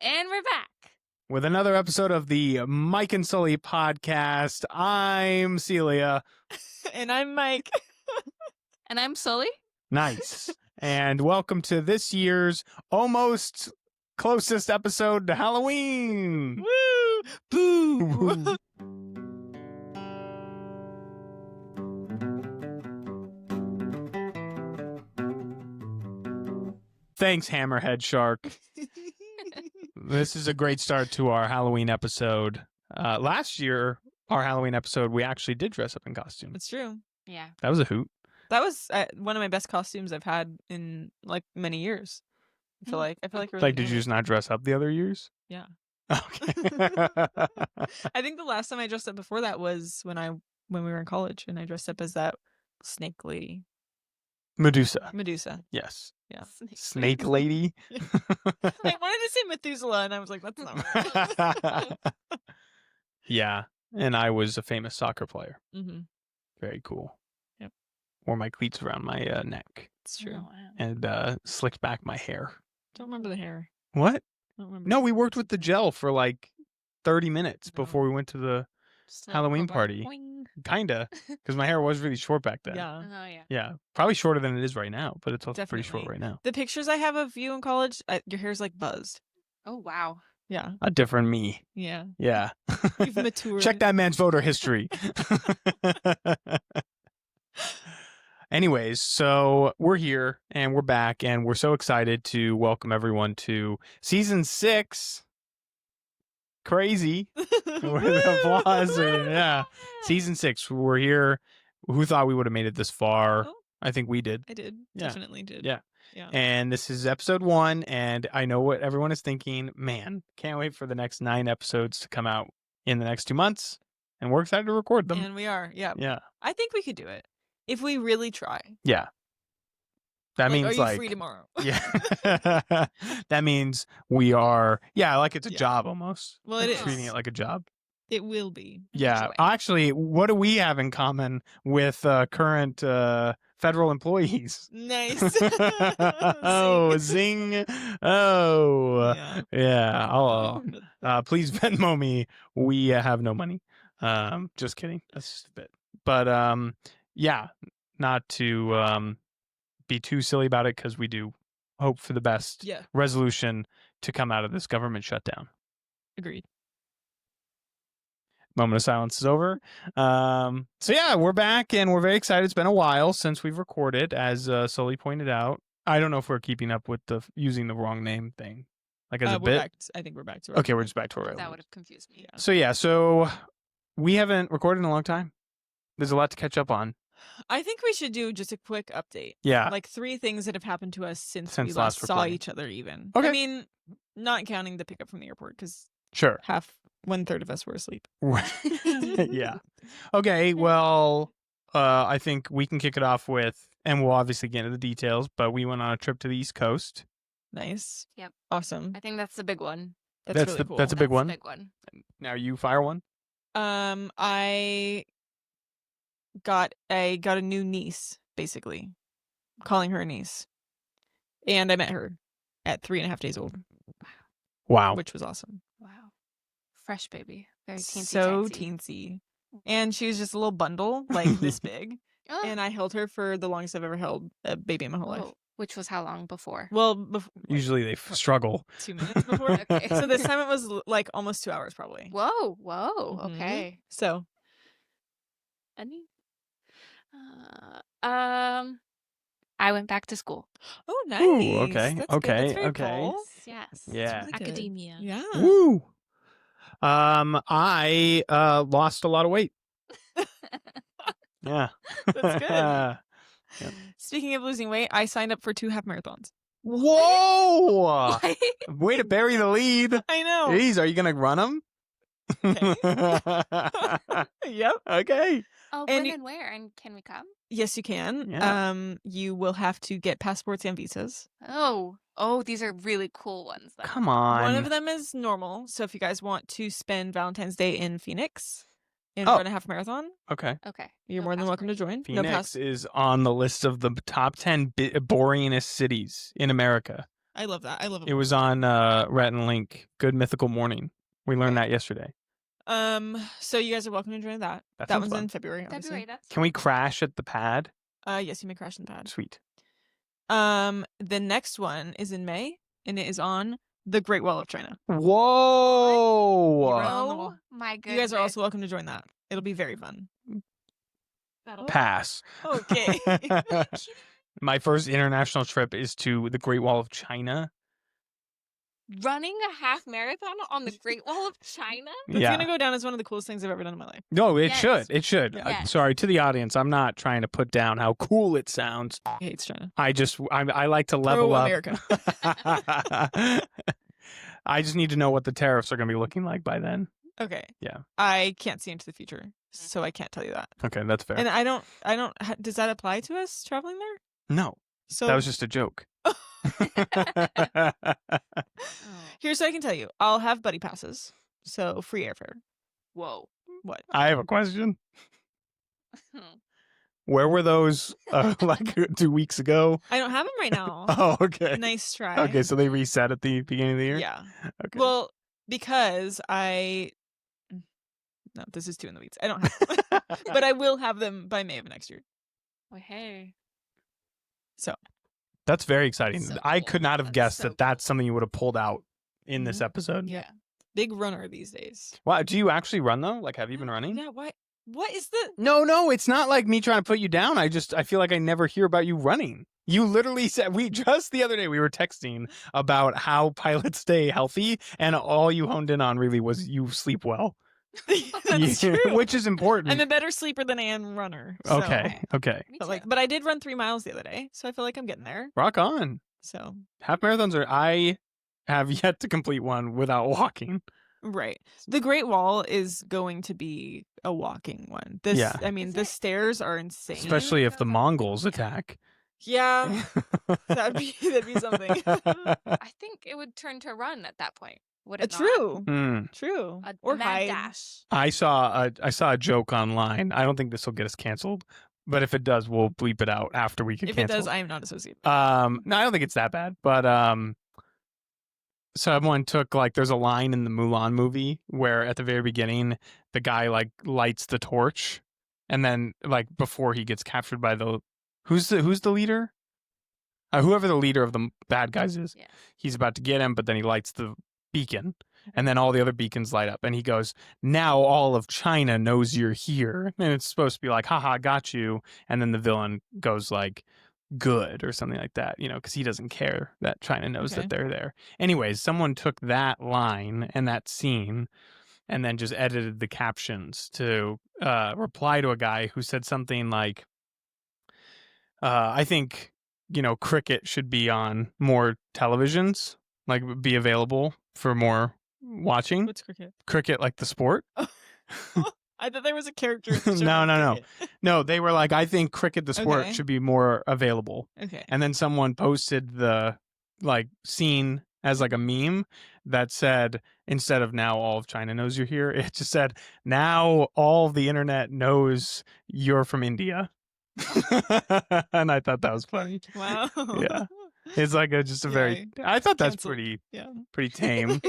And we're back. With another episode of the Mike and Sully podcast. I'm Celia. And I'm Mike. And I'm Sully. Nice. And welcome to this year's almost closest episode to Halloween. Woo! Boo! Thanks, Hammerhead Shark. This is a great start to our Halloween episode. Last year, our Halloween episode, we actually did dress up in costume. It's true. Yeah. That was a hoot. That was one of my best costumes I've had in like many years. I feel like really Like, did nailed you it. just not dress up the other years? Yeah. Okay. I think the last time I dressed up before that was when we were in college, and I dressed up as that snake lady, Medusa. Yes. Yeah. Snake lady. I wanted to say Methuselah, and I was like, that's not right. Yeah. And I was a famous soccer player. Mm-hmm. Very cool. Yep. Wore my cleats around my neck It's true. Oh, wow. and slicked back my hair. Don't remember the hair. What? Don't remember. No, we worked with the gel for like 30 minutes No. before we went to the Just a Halloween robot. party. Boing. Kinda, because my hair was really short back then. Yeah. Oh, yeah. Yeah. Probably shorter than it is right now, but it's also pretty short Definitely. right now. The pictures I have of you in college, your hair's like buzzed. Oh, wow. Yeah. A different me. Yeah. Yeah. You've matured. Check that man's voter history. Anyways, so we're here and we're back and we're so excited to welcome everyone to season 6. Crazy. With the applause. Yeah. Season 6. We're here. Who thought we would have made it this far? Oh. I think we did. I did. Yeah. Definitely did. Yeah. Yeah. And this is episode 1. And I know what everyone is thinking. Man, can't wait for the next 9 episodes to come out in the next 2 months. And we're excited to record them. And we are. Yeah. Yeah. I think we could do it if we really try. Yeah. That means are you like free tomorrow? yeah. That means we are like it's a Yeah. job almost. Well, Like it treating is. it like a job. It will be. Yeah. Enjoy. Actually, what do we have in common with current federal employees? Nice. Oh, zing. Oh. Yeah. Yeah. I'll please Venmo me. We have no money. Just kidding. That's just a bit. But yeah, not to be too silly about it because we do hope for the best Yeah. resolution to come out of this government shutdown. Agreed. Moment of silence is over. So yeah, we're back and we're very excited. It's been a while since we've recorded, as Sully pointed out. I don't know if we're keeping up with the using the wrong name thing, like as a We're bit. back I think we're back to Okay, we're just back to our That would have confused me. Yeah. So yeah, so we haven't recorded in a long time. There's a lot to catch up on. I think we should do just a quick update. Yeah. Like 3 things that have happened to us since we Since last last saw recording. each other even. Okay. I mean, not counting the pickup from the airport because Sure. 1/3 of us were asleep. Yeah. Okay, well, I think we can kick it off with, and we'll obviously get into the details, but we went on a trip to the East Coast. Nice. Yep. Awesome. I think that's the big one. That's really cool. That's a big one. The big one. Now you fire one? I got a new niece, basically. I'm calling her a niece. And I met her at 3.5 days old, Wow. which was awesome. Wow. Fresh baby. Very teensy. So tiny. teensy. And she was just a little bundle, like this big. Oh. And I held her for the longest I've ever held a baby in my whole life. Oh, which was how long before? Well, before, Usually they struggle. 2 minutes before. Okay. So this time it was like almost 2 hours probably. Whoa. Mhm. Okay. So Any? I went back to school. oh, nice. Ooh, okay, That's okay, good. That's very okay. cool. Yes. Yeah. really good. Academia. Yeah. Woo! I lost a lot of weight. Yeah. That's good. Yep. Speaking of losing weight, I signed up for 2 half marathons. Whoa! What? Way to bury the lead. I know. Jeez, are you gonna run them? Yep. Okay. Oh, And when you- and where? And can we come? Yes, you can. Yeah. You will have to get passports and visas. Oh, these are really cool ones. Though. Come on. One of them is normal. So if you guys want to spend Valentine's Day in Phoenix and Oh. run a half marathon, Okay. Okay. you're No more than welcome to passport. join. No Phoenix is on the list of the top 10 boringest cities in America. I love that. I love It was on Rhett and Link. Good Mythical Morning. We learned that yesterday. So you guys are welcome to join that. That That sounds one's fun. in February, obviously. February. That's Can we crash at the pad? Yes, you may crash in the pad. Sweet. The next one is in May, and it is on the Great Wall of China. Whoa! You're on the Oh wall. my goodness. You guys are also welcome to join that. It'll be very fun. Pass. Okay. My first international trip is to the Great Wall of China. running a half marathon on the Great Wall of China. It's Yeah. gonna go down as one of the coolest things I've ever done in my life. No, it Yes. should. It should. Yes. Sorry to the audience. I'm not trying to put down how cool it sounds. He hates China. I like to level up. America. I just need to know what the tariffs are going to be looking like by then. Okay. Yeah. I can't see into the future, so I can't tell you that. Okay, that's fair. And I don't. Does that apply to us traveling there? No, So that was just a joke. here's what I can tell you. I'll have buddy passes, so free airfare. Whoa. What? I have a question. Where were those like 2 weeks ago? I don't have them right now. Oh, okay. Nice try. Okay, so they reset at the beginning of the year? Yeah. Okay. Well, because no, this is too in the weeds. I don't have them. But I will have them by May of next year. Well, hey. That's very exciting. So I cool. could not have That's guessed so that that's something you would have pulled out in this Mhm. episode. Yeah. Big runner these days. Wow, do you actually run though? Like, have you been running? Yeah, what is the No, it's not like me trying to put you down. I feel like I never hear about you running. You literally said just the other day we were texting about how pilots stay healthy, and all you honed in on really was you sleep well. That's Yeah, true. which is important. I'm a better sleeper than I am runner. So. Okay. Me But too. but I did run 3 miles the other day, so I feel like I'm getting there. Rock on. So Half marathons I have yet to complete one without walking. right. The Great Wall is going to be a walking one. Yeah. I mean, Is the it? stairs are insane. Especially if the Mongols attack. Yeah. that'd be something. I think it would turn to run at that point. Would it not? True. Hmm. True. A Or mad hide. dash. I saw a joke online. I don't think this will get us canceled, but if it does, we'll bleep it out after we get If it canceled. does, I am not associated. No, I don't think it's that bad, but someone took there's a line in the Mulan movie where at the very beginning the guy lights the torch, and then before he gets captured by who's the leader? Whoever the leader of the bad guys is. Yeah. He's about to get him, but then he lights the beacon, and then all the other beacons light up, and he goes, "Now all of China knows you're here," and it's supposed to be like, "Haha, got you," and then the villain goes good or something like that, because he doesn't care that China knows Okay. that they're there. Anyways, someone took that line and that scene and then just edited the captions to reply to a guy who said something like, I think, cricket should be on more televisions, be available for more watching. What's cricket? Cricket, like the sport. I thought there was a character in the show. No, named no, no. Cricket. No, they were like, I think cricket, the sport, Okay. should be more available. Okay. And then someone posted the scene as a meme that said, instead of "now all of China knows you're here," it just said, "now all the internet knows you're from India." And I thought that was funny. Wow. Yeah. It's just a very, Yeah, I thought that's canceled. pretty Yeah. tame.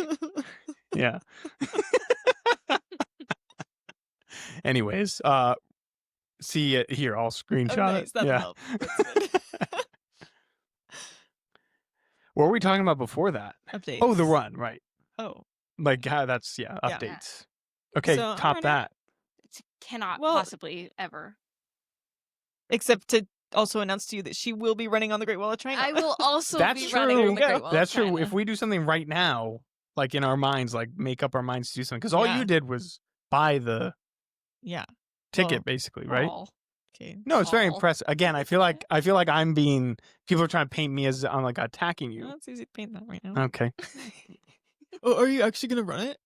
Yeah. Anyways, see it here. I'll Oh, screenshot nice. it. That'll Yeah. help. That's good. What were we talking about before that? Updates. Oh, the run, right? Oh. That's Yeah. updates. Okay, So, I'm top running. that. It cannot Well- possibly ever. Except to also announce to you that she will be running on the Great Wall of China. I will also That's be running true. on the Great Wall That's of true. China. If we do something right now, in our minds, make up our minds to do something, because all Yeah. you did was buy the Yeah. ticket, Well, basically, right? Aw. Okay. No, it's very Aw. impressive. Again, I feel like I'm being. People are trying to paint me as I'm attacking you. Well, it's easy to paint that right now. Okay. Oh, are you actually gonna run it?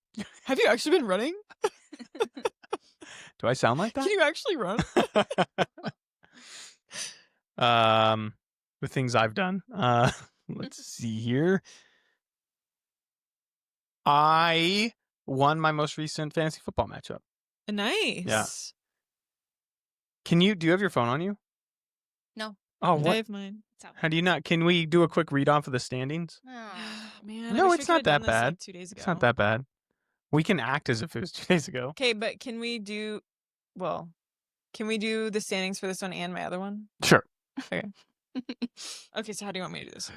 Have you actually been running? Do I sound like Can that? you actually run? The things I've done. Let's see here. I won my most recent fantasy football matchup. Nice. Yeah. Do you have your phone on you? No. Oh, I what? have mine. How do you not? Can we do a quick read off of the standings? Man, I No, wish it's we not could've done that this, bad. like 2 days ago. It's not that bad. We can act as if it was 2 days ago. Okay, but can we do the standings for this one and my other one? Sure. Okay. Okay, so how do you want me to do this?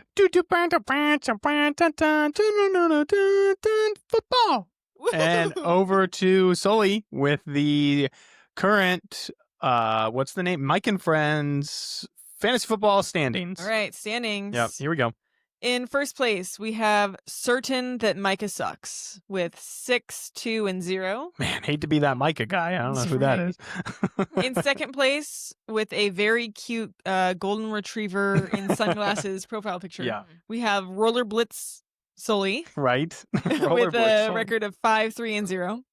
Football. And over to Sully with the current, what's the name? Mike and Friends fantasy football standings. All right, standings. Yep, here we go. In first place, we have Certain That Micah Sucks with 6, 2, and 0. Man, hate to be that Micah guy. I don't know That's who that right. is. In second place, with a very cute golden retriever in sunglasses profile picture, Yeah. we have Roller Blitz Sully Right? with a record of 5, 3, and 0.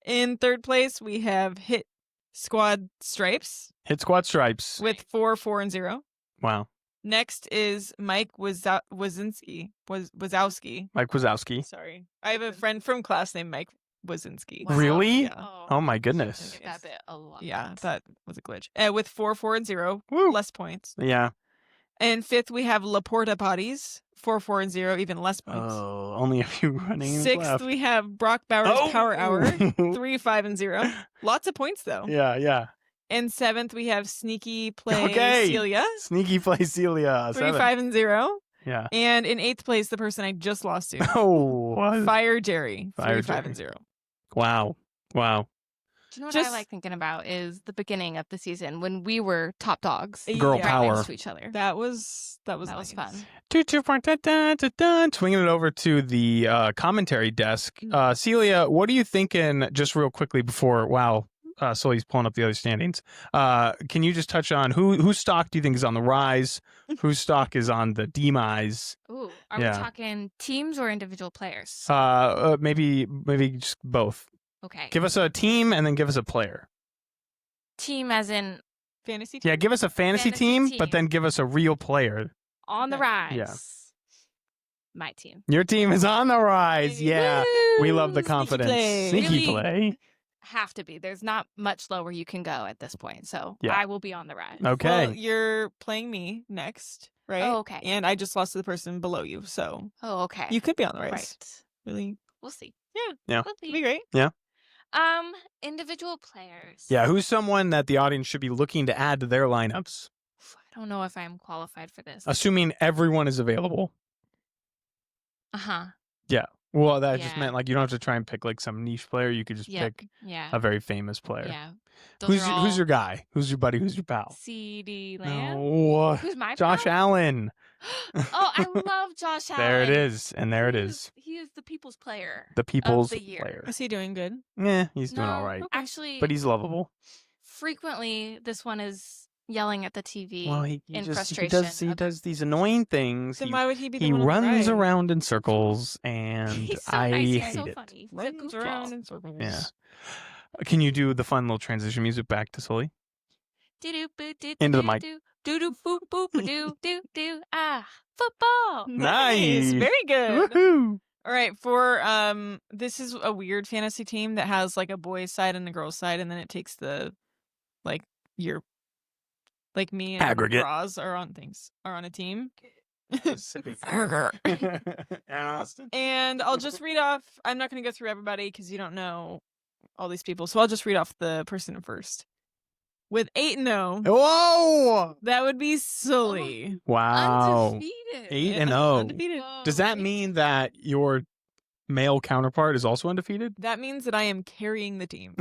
In third place, we have Hit Squad Stripes Hit Squad Stripes. with 4, 4, and 0. Wow. Next is Mike Wazowski. Mike Wazowski. Sorry. I have a friend from class named Mike Wazowski. Wow. Really? Yeah. Oh my goodness. That bit a lot. Yeah, that was a glitch. With 4, 4, and 0. Woo. Less points. Yeah. And fifth, we have Laporta Potties. 4, 4, and 0. Even less points. Oh, only a few running Sixth, left. we have Brock Bowers Power Hour. 3, 5, and 0. Lots of points, though. Yeah. And seventh, we have Sneaky Play Okay. Celia. Sneaky Play Celia. 3, 7. 5, and 0. Yeah. And in eighth place, the person I just lost to. Oh. What? Fire Jerry. 3, Fire 5, Jerry. and 0. Wow. Do you know what Just- I like thinking about is the beginning of the season when we were top dogs. Girl Yeah. Right power. next to each other. That was nice. fun. Swinging it over to the commentary desk. Celia, what are you thinking, just real quickly before, Sully's pulling up the other standings. Can you just touch on whose stock do you think is on the rise? Whose stock is on the demise? Ooh, are Yeah. we talking teams or individual players? Maybe just both. Okay. Give us a team and then give us a player. Team as in Fantasy team? Yeah, give us a fantasy Fantasy team, team. but then give us a real player. on the Okay. rise. Yeah. My team. Your team is on the rise. Yeah. We love the Sneaky confidence. play. Sneaky Really? play. Have to be. There's not much lower you can go at this point. So Yeah. I will be on the rise. Okay. Well, you're playing me next, right? Oh, okay. And I just lost to the person below you, so Oh, okay. you could be on the rise. Right. Really? We'll see. Yeah. Yeah. We'll It'd be see. great. Individual players. Yeah, who's someone that the audience should be looking to add to their lineups? I don't know if I'm qualified for this. Assuming everyone is available. Uh-huh. Well, that just Yeah. meant like you don't have to try and pick like some niche player. You could just Yep. pick Yeah. a very famous player. Yeah. Those are Who's your all guy? Who's your buddy? Who's your pal? CD Lamb? No. Who's my Josh pal? Allen. Oh, I love Josh Allen. There it is. And there it is. He is the people's player. The people's the year. player. Is he doing good? Yeah, he's doing No, all right. Actually, But he's lovable. frequently this one is yelling at the TV Well, he in just frustration. he does these annoying things. Then He, why would he be the he one on the runs right? around in circles, and He's so I nice. hate He's so it. funny. He's a Runs goofball. around in circles. Yeah. Can you do the fun little transition music back to Sully? Into the mic. Do do boop boop do do do football. Nice. Very good. Woohoo! All right, for this is a weird fantasy team that has like a boys side and a girls side, and then it takes the like me and Aggregate. Roz are on a team. and Austin. And I'll just read off. I'm not going to go through everybody because you don't know all these people, so I'll just read off the person first. With 8-0, Whoa! that would be Sully. Wow. Undefeated. 8-0. Undefeated. Whoa, Does that wait. mean that your male counterpart is also undefeated? That means that I am carrying the team.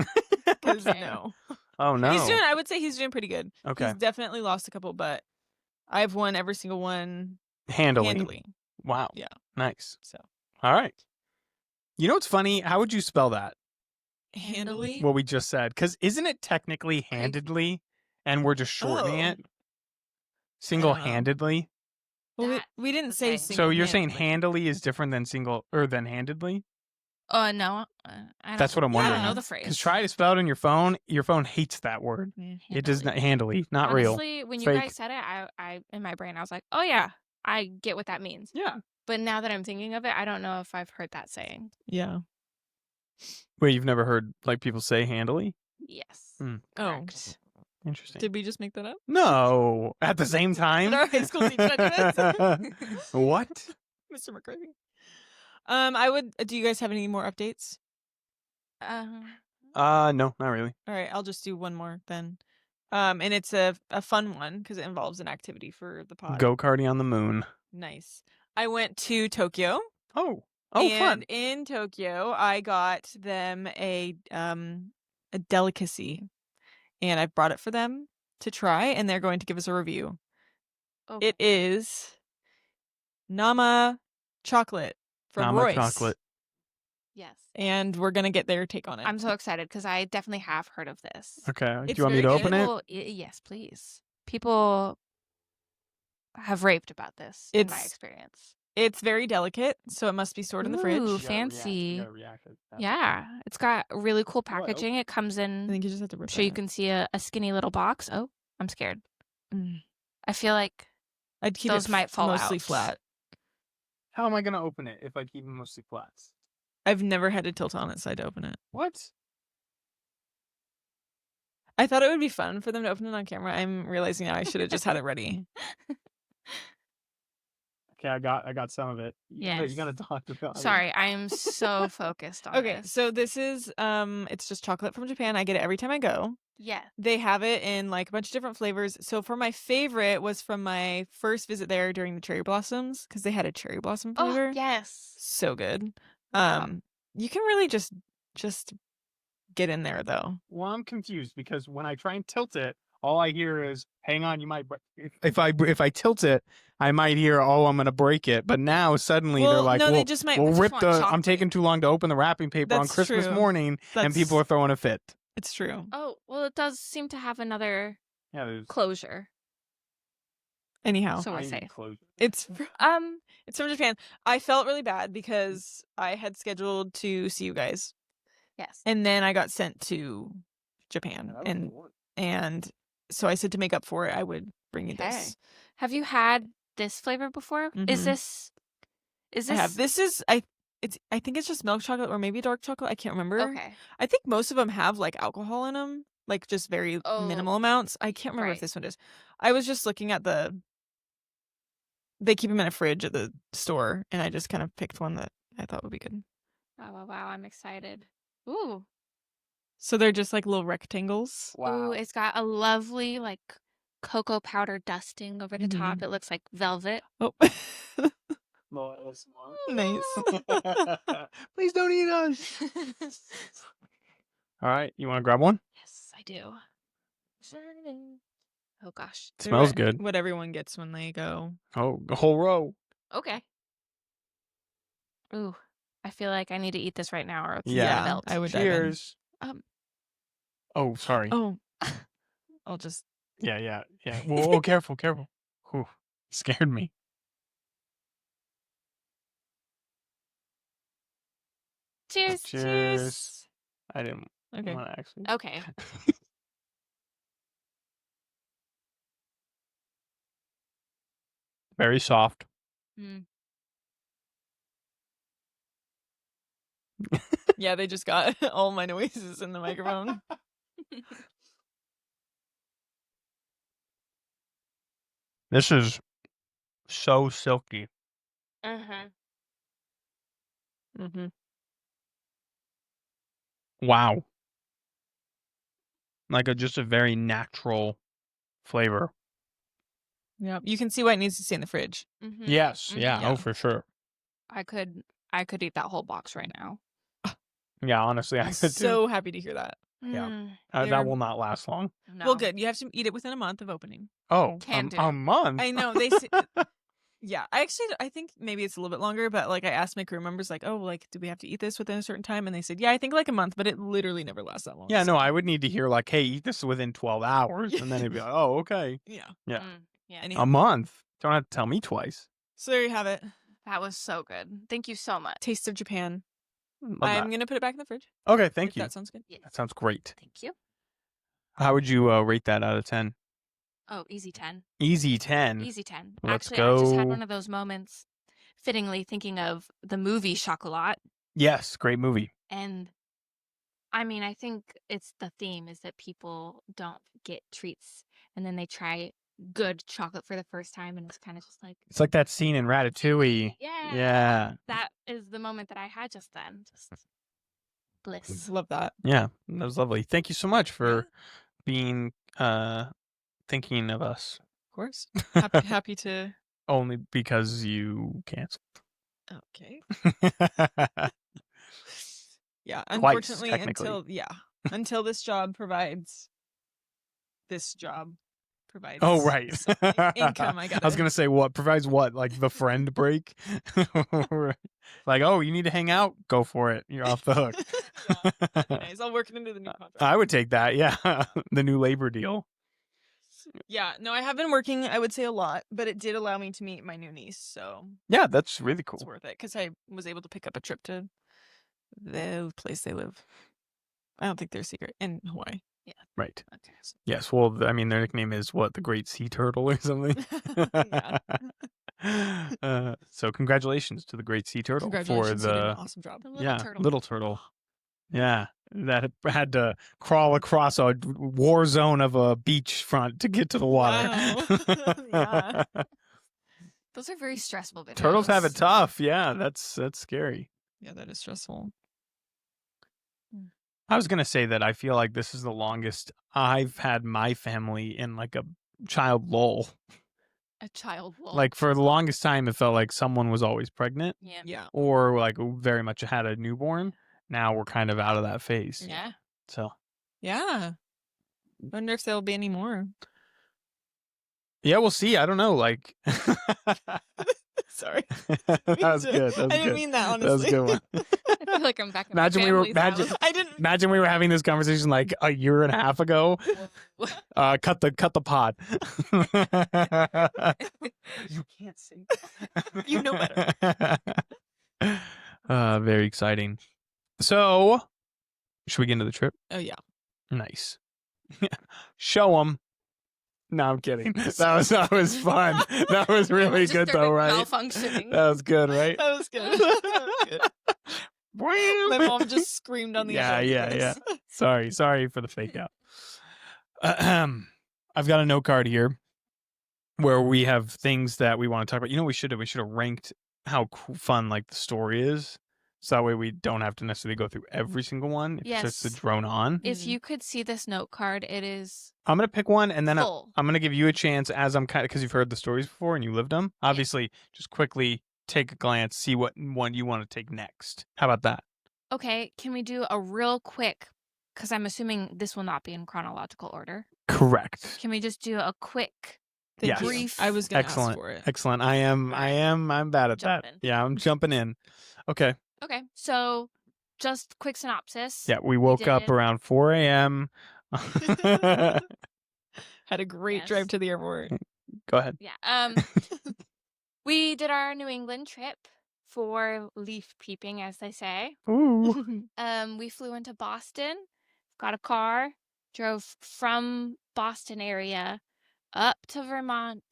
Because Okay. no. Oh no. I would say he's doing pretty good. Okay. He's definitely lost a couple, but I've won every single one Handily. handily. Wow. Yeah. Nice. So All right. You know what's funny? How would you spell that? handily. What we just said? Because isn't it technically handedly, and we're just shortening Oh. it? Single-handedly. Well, That- we didn't okay. say So you're saying single-handedly. handily is different than than handedly? No. I don't, That's what I'm I don't wondering. know the phrase. Because try to spell it on your phone. Your phone hates that word. It does not handily, not real. Honestly, when you Fake. guys said it, I in my brain I was like, oh yeah, I get what that means. Yeah. But now that I'm thinking of it, I don't know if I've heard that saying. Yeah. Wait, you've never heard like people say handily? Yes. Hmm. Oh. Correct. Interesting. Did we just make that up? No, at the same time. Did our high school teacher do this? What? Mr. McCarthy. I would. Do you guys have any more updates? No, not really. All right, I'll just do one more then. And it's a fun one because it involves an activity for the pod. Go-karting on the moon. Nice. I went to Tokyo. Oh, and fun. in Tokyo, I got them a delicacy, and I brought it for them to try, and they're going to give us a review. Oh. It is Nama chocolate from Nama Royce. chocolate. Yes. And we're gonna get their take on it. I'm so excited because I definitely have heard of this. Okay. Do It's you want me to very open good. it? Yes, please. People have raved about this in my It's- experience. It's very delicate, so it must be stored in the fridge. Ooh, You gotta react- fancy. you gotta react to that. Yeah, it's got really cool Oh, I packaging. It comes I in. think you just have to rip I'm sure you it. can see a skinny little box. Oh, I'm scared. I feel like I'd keep those it might fall mostly out. flat. How am I gonna open it if I keep it mostly flats? I've never had to tilt on its side to open it. What? I thought it would be fun for them to open it on camera. I'm realizing now I should have just had it ready. Okay, I got some of it. You Yes. gotta talk about it. Sorry, I am so focused on Okay, this. so this is it's just chocolate from Japan. I get it every time I go. Yeah. They have it in like a bunch of different flavors. So for my favorite was from my first visit there during the cherry blossoms because they had a cherry blossom flavor. Oh, yes. So good. Wow. You can really just get in there though. Well, I'm confused because when I try and tilt it, all I hear is, "Hang on, you might." If I tilt it, I might hear, "Oh, I'm gonna break it." But now suddenly they're Well, like, no, they "Well, just might we'll just rip want the." I'm chocolate. taking too long to open the wrapping paper on That's Christmas true. morning, and people are throwing a fit. It's true. Oh, well, it does seem to have another Yeah, there's. closure. Anyhow, So we're I need safe. closure. it's from Japan. I felt really bad because I had scheduled to see you guys, Yes. and then I got sent to Japan, and so I said to make up for it, I would bring you Okay. this. Have you had this flavor before? Is Mhm. this? I have. This is I think it's just milk chocolate or maybe dark chocolate. I can't remember. Okay. I think most of them have like alcohol in them, like just very Oh, minimal amounts. I can't remember if right. this one is. I was just looking at they keep them in a fridge at the store, and I just kind of picked one that I thought would be good. Wow, I'm excited. Ooh. So they're just like little rectangles. Ooh, it's got a lovely like cocoa powder dusting over the top. It looks like velvet. Oh, nice. Please don't eat us. All right, you want to grab one? Yes, I do. Oh gosh. It smells good. What everyone gets when they go. Oh, a whole row. Okay. Ooh, I feel like I need to eat this right now, or it's Yeah. gonna melt. I would dive in. Cheers. Oh, sorry. Oh, I'll just. Yeah. Whoa, careful. Whew, scared me. Cheers. I didn't Okay. want to actually. Okay. Very soft. Mm. Yeah, they just got all my noises in the microphone. This is so silky. Mm-hmm. Mm-hmm. Wow. Like just a very natural flavor. Yeah, you can see why it needs to stay in the fridge. Mm-hmm. Yes. Yeah. Yeah. Oh, for sure. I could eat that whole box right now. Yeah. Honestly, I I'm could so happy to hear that. Yeah. Mm, that they're- will not last long. no. Well, good. You have to eat it within a month of opening. Oh, Can do. a month. I know they. Yeah, I think maybe it's a little bit longer, but like I asked my crew members, like, oh, like, do we have to eat this within a certain time? And they said, yeah, I think like a month, but it literally never lasts that long. Yeah, no, so- I would need to hear like, "Hey, eat this within 12 hours," and then it'd be like, "Oh, okay." Yeah. Yeah. Yeah. Anyhow, A month. Don't have to tell me twice. so there you have it. That was so good. Thank you so much. Taste of Japan. Love I'm that. gonna put it back in the fridge. Okay, thank if you. That sounds good. Yes. That sounds great. Thank you. How would you rate that out of 10? Oh, easy 10. Easy 10. Easy 10. Let's Actually, I just had go. one of those moments, fittingly thinking of the movie Chocolat, Yes, great movie. and I mean, I think it's the theme is that people don't get treats and then they try good chocolate for the first time and it's kind of just like, It's like that scene in Ratatouille. yeah. Yeah. That is the moment that I had just then. Just bliss. Love that. Yeah. That was lovely. Thank you so much Yeah, for being thinking of us. of course. Happy to. Only because you canceled. Okay. Yeah, Twice, unfortunately, technically. until this job provides Oh, right. some income. I I was gotta. gonna say what provides what, like the friend break. Like, oh, you need to hang out, go for it. You're off the hook. Yeah, that'd be nice. I'll work it into the new contract. I would take that. Yeah, the new labor deal. Yeah, no, I have been working, I would say a lot, but it did allow me to meet my new niece, so Yeah, that's really it's cool. worth it because I was able to pick up a trip to the place they live. I don't think they're secret in Hawaii. Yeah. Right. Okay. Yes. Well, I mean, their nickname is what, the Great Sea Turtle or something. So congratulations to the Great Sea Turtle for Congratulations, you did an the awesome job. The little turtle. little turtle. Yeah, that had to crawl across a war zone of a beachfront to get to the water. Wow. Yeah. Those are very stressful videos. Turtles have it tough. Yeah, that's scary. Yeah, that is stressful. I was gonna say that I feel like this is the longest I've had my family in like a child lull. A child will. Like for the longest time, it felt like someone was always pregnant Yeah. Yeah. or like very much had a newborn. Now we're kind of out of that phase. Yeah. So Yeah. Wonder if there'll be any more. yeah, we'll see. I don't know. Like, Sorry. that was good. That was I didn't good. mean that, That was a honestly. good one. I feel like I'm back in Imagine my we were- family's imagine- house. I didn't. Imagine we were having this conversation like a year and a half ago. Cut the pod. You can't say. You know better. Very exciting. So, should we get into the trip? Oh yeah. Nice. Show them. No, I'm kidding. That was fun. That was really Just good started though, right? malfunctioning. That was good, right? That was good. That was good. My mom just screamed on the Yeah, other yeah, end. yeah. Sorry for the fake out. I've got a note card here where we have things that we want to talk about. You know, what we should have ranked how fun like the story is, so that way we don't have to necessarily go through every single one. It's just to Yes. drone on. If you could see this note card, it is I'm gonna pick one, and then full. I'm gonna give you a chance as I'm kind of, because you've heard the stories before and you lived them. Obviously, just quickly take a glance, see what one you want to take next. How about that? Okay, can we do a real quick, because I'm assuming this will not be in chronological order. Correct. Can we just do a quick Thank Yes. you. brief? I was gonna Excellent. ask for it. Excellent. I'm bad at that. Jumping. Yeah, I'm jumping in. Okay. Okay, so just quick synopsis. Yeah, we woke up did- around 4 a.m. Had a great Yes. drive to the airport. Go ahead. Yeah. We did our New England trip for leaf peeping, as they say. Ooh. We flew into Boston, got a car, drove from Boston area up to Vermont,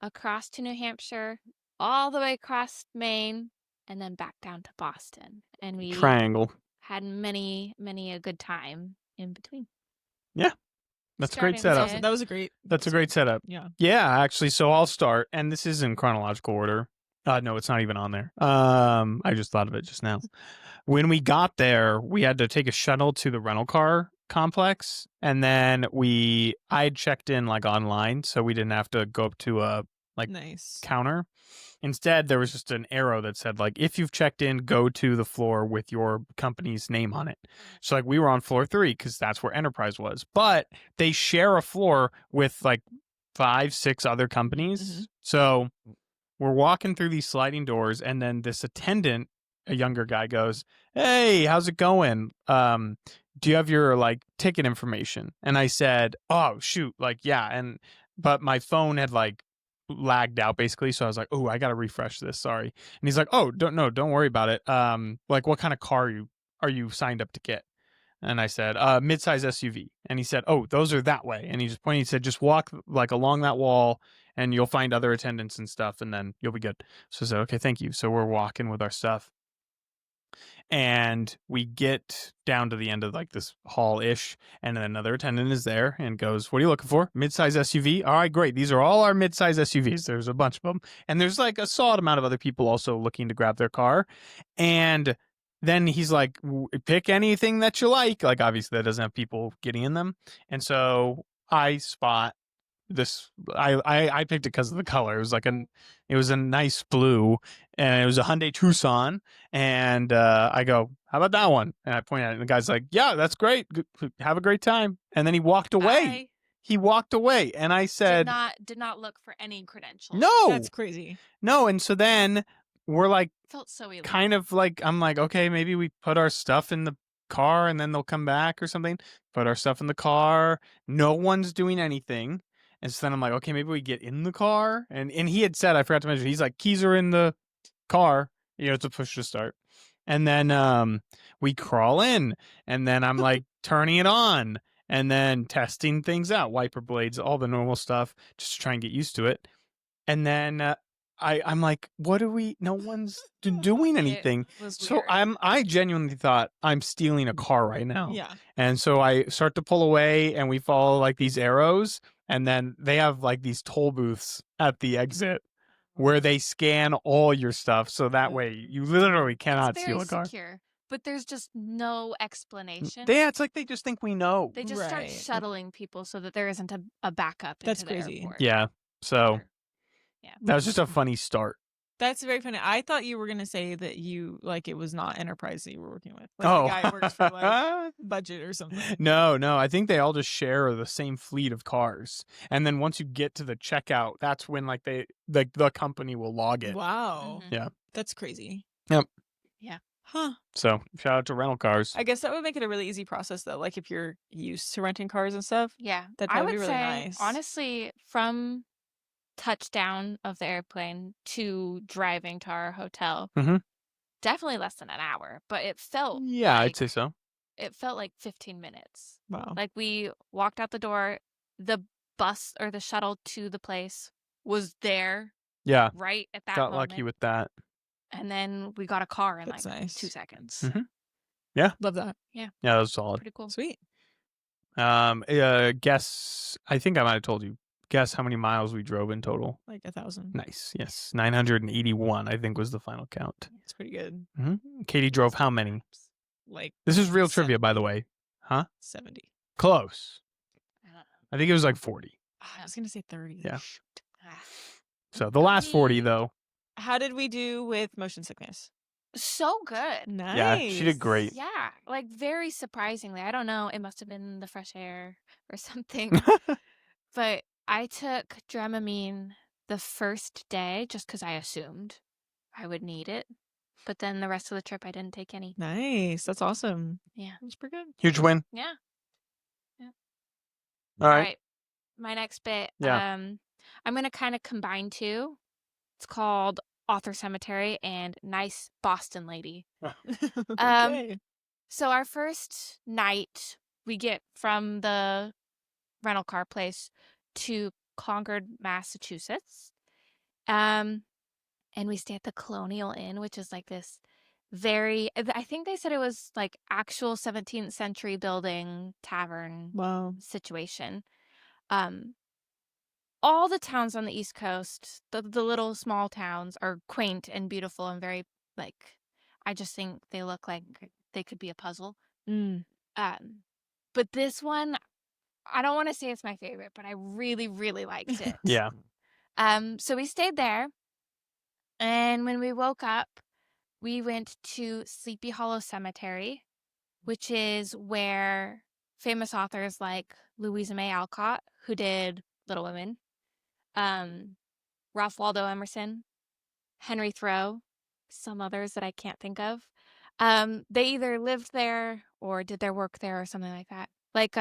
across to New Hampshire, all the way across Maine, and then back down to Boston. And we Triangle. had many a good time in between. That's a great Starting setup. with- That was a great. That's a great setup. Yeah. Yeah, actually, so I'll start, and this is in chronological order. No, it's not even on there. I just thought of it just now. When we got there, we had to take a shuttle to the rental car complex, and then I had checked in like online, so we didn't have to go up to a Nice. counter. Instead, there was just an arrow that said like, if you've checked in, go to the floor with your company's name on it. So like we were on floor 3 because that's where Enterprise was, but they share a floor with like 5-6 other companies. Mhm. So we're walking through these sliding doors, and then this attendant, a younger guy, goes, "Hey, how's it going? Do you have your like ticket information?" And I said, "Oh shoot, like yeah." But my phone had like lagged out basically, so I was like, "Oh, I gotta refresh this. Sorry." And he's like, "Oh, don't worry about it. Like what kind of car are you signed up to get?" And I said, "Midsize SUV." And he said, "Oh, those are that way." And he just pointed. He said, "Just walk like along that wall, and you'll find other attendants and stuff, and then you'll be good." So I said, "Okay, thank you." So we're walking with our stuff, And we get down to the end of like this hall-ish, and then another attendant is there and goes, "What are you looking for? Mid-size SUV? All right, great. These are all our mid-size SUVs. There's a bunch of them." And there's like a solid amount of other people also looking to grab their car. And then he's like, "Pick anything that you like." Like, obviously that doesn't have people getting in them. And so I spot this. I picked it because of the color. It was a nice blue, and it was a Hyundai Tucson. And I go, "How about that one?" And I point at it, and the guy's like, "Yeah, that's great. Have a great time." And then he walked away. He walked away, and I said, did not look for any credentials. "No, That's crazy. no." And so then we're like, Felt so illegal. kind of like, I'm like, okay, maybe we put our stuff in the car and then they'll come back or something. Put our stuff in the car. No one's doing anything. And so then I'm like, okay, maybe we get in the car. And he had said, I forgot to mention, he's like, keys are in the car. It's a push to start. And then we crawl in, and then I'm like turning it on and then testing things out, wiper blades, all the normal stuff, just to try and get used to it. And then I'm like, what are we? No one's doing anything. It was So weird. I genuinely thought I'm stealing a car right now. Yeah. And so I start to pull away, and we follow like these arrows, and then they have like these toll booths at the exit where they scan all your stuff. So that way you literally cannot It's steal very a car. secure, but there's just no explanation. It's like they just think we know. They just start Right. shuttling people so that there isn't a backup. That's into the crazy. airport. Yeah. So Yeah. that was just a funny start. That's very funny. I thought you were gonna say that it was not Enterprise that you were working with. Like Oh. the guy works for like budget or something. No. I think they all just share the same fleet of cars. And then once you get to the checkout, that's when like the company will log it. Wow. Mhm. Yeah. That's crazy. Yep. Yeah. Huh. So shout out to rental cars. I guess that would make it a really easy process though. Like if you're used to renting cars and stuff. Yeah. That'd I probably would be really say, nice. honestly, from touchdown of the airplane to driving to our hotel, Mhm. definitely less than an hour, but it felt Yeah, I'd like, say so. it felt like 15 minutes. Wow. Like we walked out the door, the bus or the shuttle to the place was there Yeah. right at that Got moment. lucky with that. And then we got a car in That's like nice. 2 seconds. Mhm. Love that. Yeah, that was solid. Pretty cool. Sweet. Guess, I think I might have told you. Guess how many miles we drove in total. Like 1,000. Nice. Yes. 981, I think, was the final count. It's pretty good. Katie drove how many? Like This is real trivia, by the way. Huh? 70. Close. I don't know. I think it was like 40. I was gonna say 30. Yeah. Shoot. Ah. So the last 40, though. How did we do with motion sickness? So good. Nice. Yeah, she did great. Yeah, like very surprisingly. I don't know. It must have been the fresh air or something. But I took Dramamine the first day just because I assumed I would need it. But then the rest of the trip, I didn't take any. Nice. That's awesome. Yeah. That's pretty good. Huge win. Yeah. All right. My next bit. Yeah. I'm going to kind of combine two. It's called Author Cemetery and Nice Boston Lady. Okay. So our first night, we get from the rental car place to Concord, Massachusetts. And we stay at the Colonial Inn, which is like this I think they said it was like actual 17th century building tavern Wow. situation. All the towns on the East Coast, the little small towns, are quaint and beautiful and very like, I just think they look like they could be a puzzle. But this one, I don't want to say it's my favorite, but I really, really liked it. Yeah. So we stayed there, and when we woke up, we went to Sleepy Hollow Cemetery, which is where famous authors like Louisa May Alcott, who did Little Women, Ralph Waldo Emerson, Henry Thoreau, some others that I can't think of. They either lived there or did their work there or something like that. Like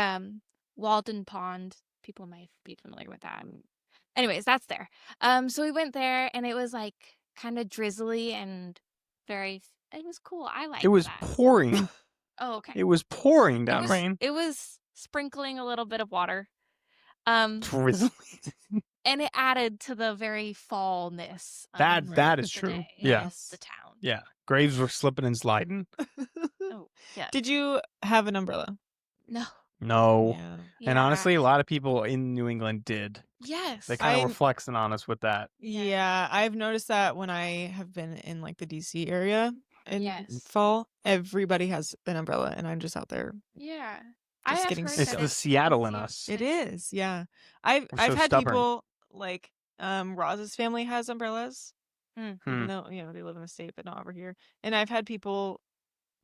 Walden Pond, people might be familiar with that. Anyways, that's there. So we went there, and it was like kind of drizzly and it was cool. I liked It was that. pouring. Oh, okay. It was pouring down rain. It was sprinkling a little bit of water. Drizzly. And it added to the very fallness. That is the true. day Yeah. of the town. Yeah. Graves were slipping and sliding. Oh, yeah. Did you have an umbrella? No. No. Yeah. And Yeah. honestly, a lot of people in New England did. Yes. They kind of were I'm- flexing on us with that. Yeah, I've noticed that when I have been in like the DC area in Yes. fall, everybody has an umbrella, and I'm just out there. Yeah. Just I have getting heard It's that the it's Seattle in easier us. to It fix. is, yeah. I've We're I've so had stubborn. people like Roz's family has umbrellas, Hmm. even though they live in the state, but not over here. And I've had people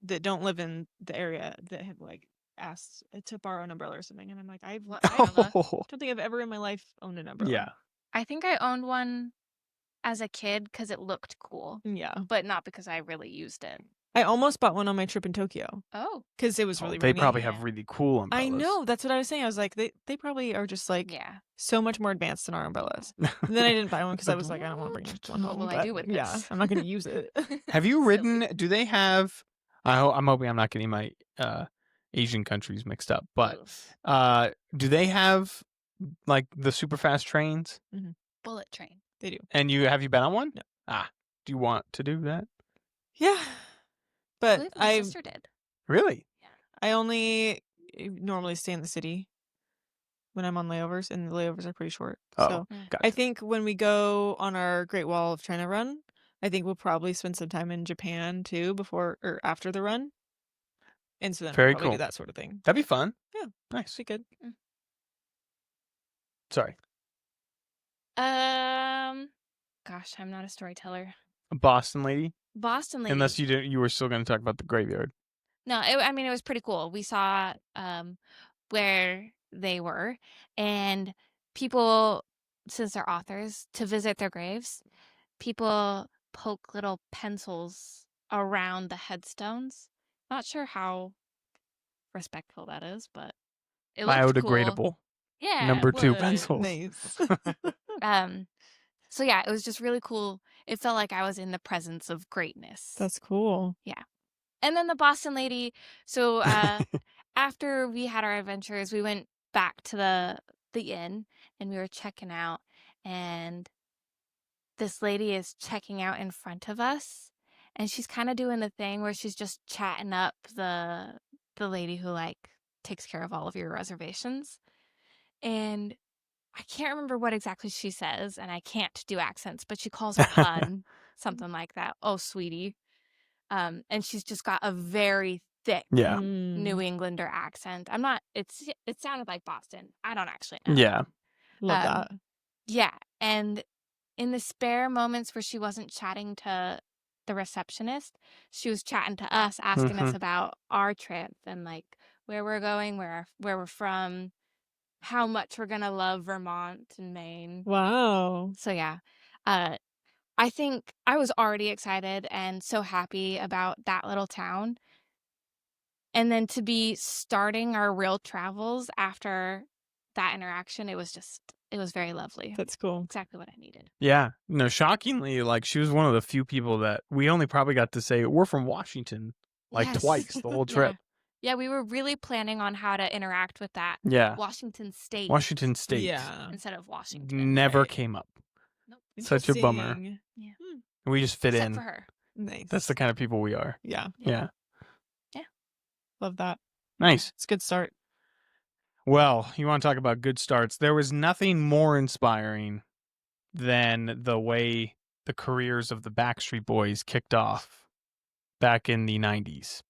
that don't live in the area that have like asked to borrow an umbrella or something, and I'm like, I don't think I've ever in my life owned an umbrella. Yeah. I think I owned one as a kid because it looked cool, Yeah. but not because I really used it. I almost bought one on my trip in Tokyo Oh. because it was Oh, really they rainy. probably Yeah. have really cool umbrellas. I know. That's what I was saying. I was like, they probably are just like Yeah. so much more advanced than our umbrellas. And then I didn't buy one because I was like, I don't want to bring one What home. will I but do with yeah, this? I'm not going to use it. Have you Silly. ridden? Do they have? I'm hoping I'm not getting my Asian countries mixed up. But Ugh. do they have like the super fast trains? Bullet train. They do. And have you been on one? No. Ah, do you want to do that? Yeah, I but believe my sister did. Really? I only normally stay in the city when I'm on layovers, and the layovers are pretty short. Oh, So gotcha. I think when we go on our Great Wall of China run, I think we'll probably spend some time in Japan too before or after the run. And so then Very we'll probably cool. do that sort of thing. That'd be fun. Yeah. Nice. Be good. Sorry. Gosh, I'm not a storyteller. A Boston lady. Boston lady. Unless you were still going to talk about the graveyard. No, I mean, it was pretty cool. We saw where they were, and people, since they're authors, to visit their graves, people poke little pencils around the headstones. Not sure how respectful that is, but it looked cool. Biodegradable. Yeah, Number it 2 would. pencils. Nice. So yeah, it was just really cool. It felt like I was in the presence of greatness. That's cool. And then the Boston lady. So after we had our adventures, we went back to the inn and we were checking out, and this lady is checking out in front of us, and she's kind of doing the thing where she's just chatting up the lady who like takes care of all of your reservations. And I can't remember what exactly she says, and I can't do accents, but she calls her hun, something like that. Oh, sweetie. And she's just got a very thick Yeah. New Englander accent. It sounded like Boston. I don't actually know. Yeah. Love that. Yeah. And in the spare moments where she wasn't chatting to the receptionist, she was chatting to us, asking us about our trip and like where we're going, where we're from, how much we're gonna love Vermont and Maine. Wow. So yeah, I think I was already excited and so happy about that little town. And then to be starting our real travels after that interaction, it was very lovely. That's cool. Exactly what I needed. Yeah. No, shockingly, like she was one of the few people that we only probably got to say we're from Washington like Yes. twice the whole trip. Yeah, we were really planning on how to interact with that Yeah. Washington State Washington State. Yeah. instead of Washington. Never Right. came up. Nope. Such a bummer. Interesting. Yeah. We just fit Except in. for her. Nice. That's the kind of people we are. Yeah. Yeah. Love that. Nice. It's a good start. Well, you want to talk about good starts. There was nothing more inspiring than the way the careers of the Backstreet Boys kicked off back in the 90s,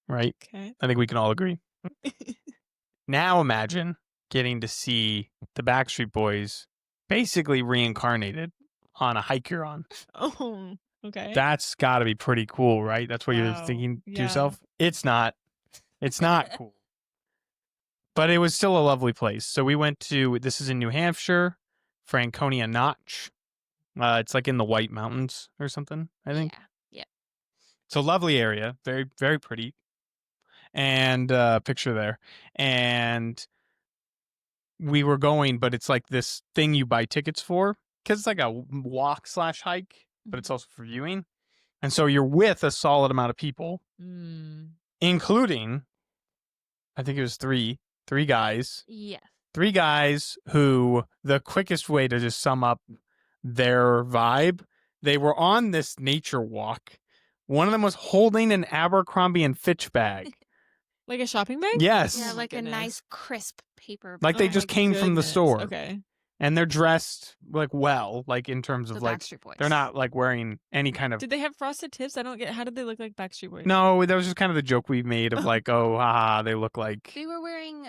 right? Okay. I think we can all agree. Now imagine getting to see the Backstreet Boys basically reincarnated on a hike you're on. Oh, okay. That's got to be pretty cool, right? That's what you're Wow. thinking to Yeah. yourself. It's not. It's not cool. But it was still a lovely place. So we went to, this is in New Hampshire, Franconia Notch. It's like in the White Mountains or something, I think. Yeah. It's a lovely area. Very, very pretty. And picture there. And we were going, but it's like this thing you buy tickets for because it's like a walk/hike, but it's also for viewing. And so you're with a solid amount of people, including, I think it was three guys. Yes. 3 guys who, the quickest way to just sum up their vibe, they were on this nature walk One of them was holding an Abercrombie and Fitch bag. Like a shopping bag? Yes. Yeah, Oh my like a goodness. nice crisp paper Like they bag. just my came from the goodness. store. Okay. And they're dressed like well, like in terms The of like Backstreet Boys. they're not like wearing any kind of. Did they have frosted tips? I don't get. How did they look like Backstreet Boys? No, that was just kind of the joke we made of like, oh, haha, they look like. They were wearing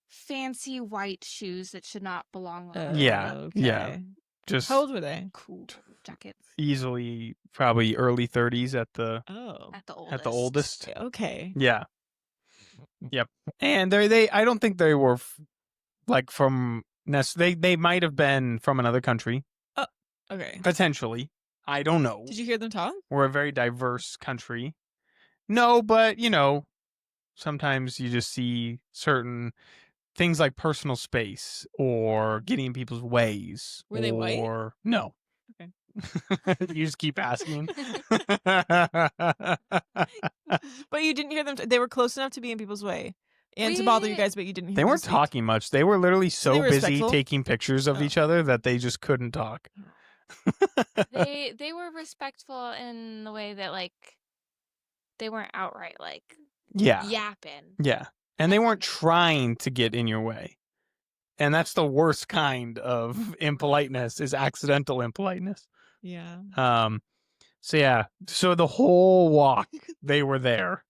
fancy white shoes that should not belong on. Yeah, yeah. Okay. Just How old were they? Cool jackets. easily probably early 30s at the Oh. At the oldest. Okay. Yeah. Yep. And they I don't think they were like from they might have been from another country Okay. potentially. I don't know. Did you hear them talk? We're a very diverse country. No, but sometimes you just see certain things like personal space or getting in people's ways. Were they white? Or no. Okay. You just keep asking. But you didn't hear them. They were close enough to be in people's way and to bother you We- guys, but you didn't hear They them weren't speak. talking much. They were literally so they were busy respectful? taking pictures of Oh. each other that they just couldn't talk. They were respectful in the way that like they weren't outright like Yeah. yapping. Yeah. And they weren't trying to get in your way. And that's the worst kind of impoliteness is accidental impoliteness. Yeah. So yeah. So the whole walk they were there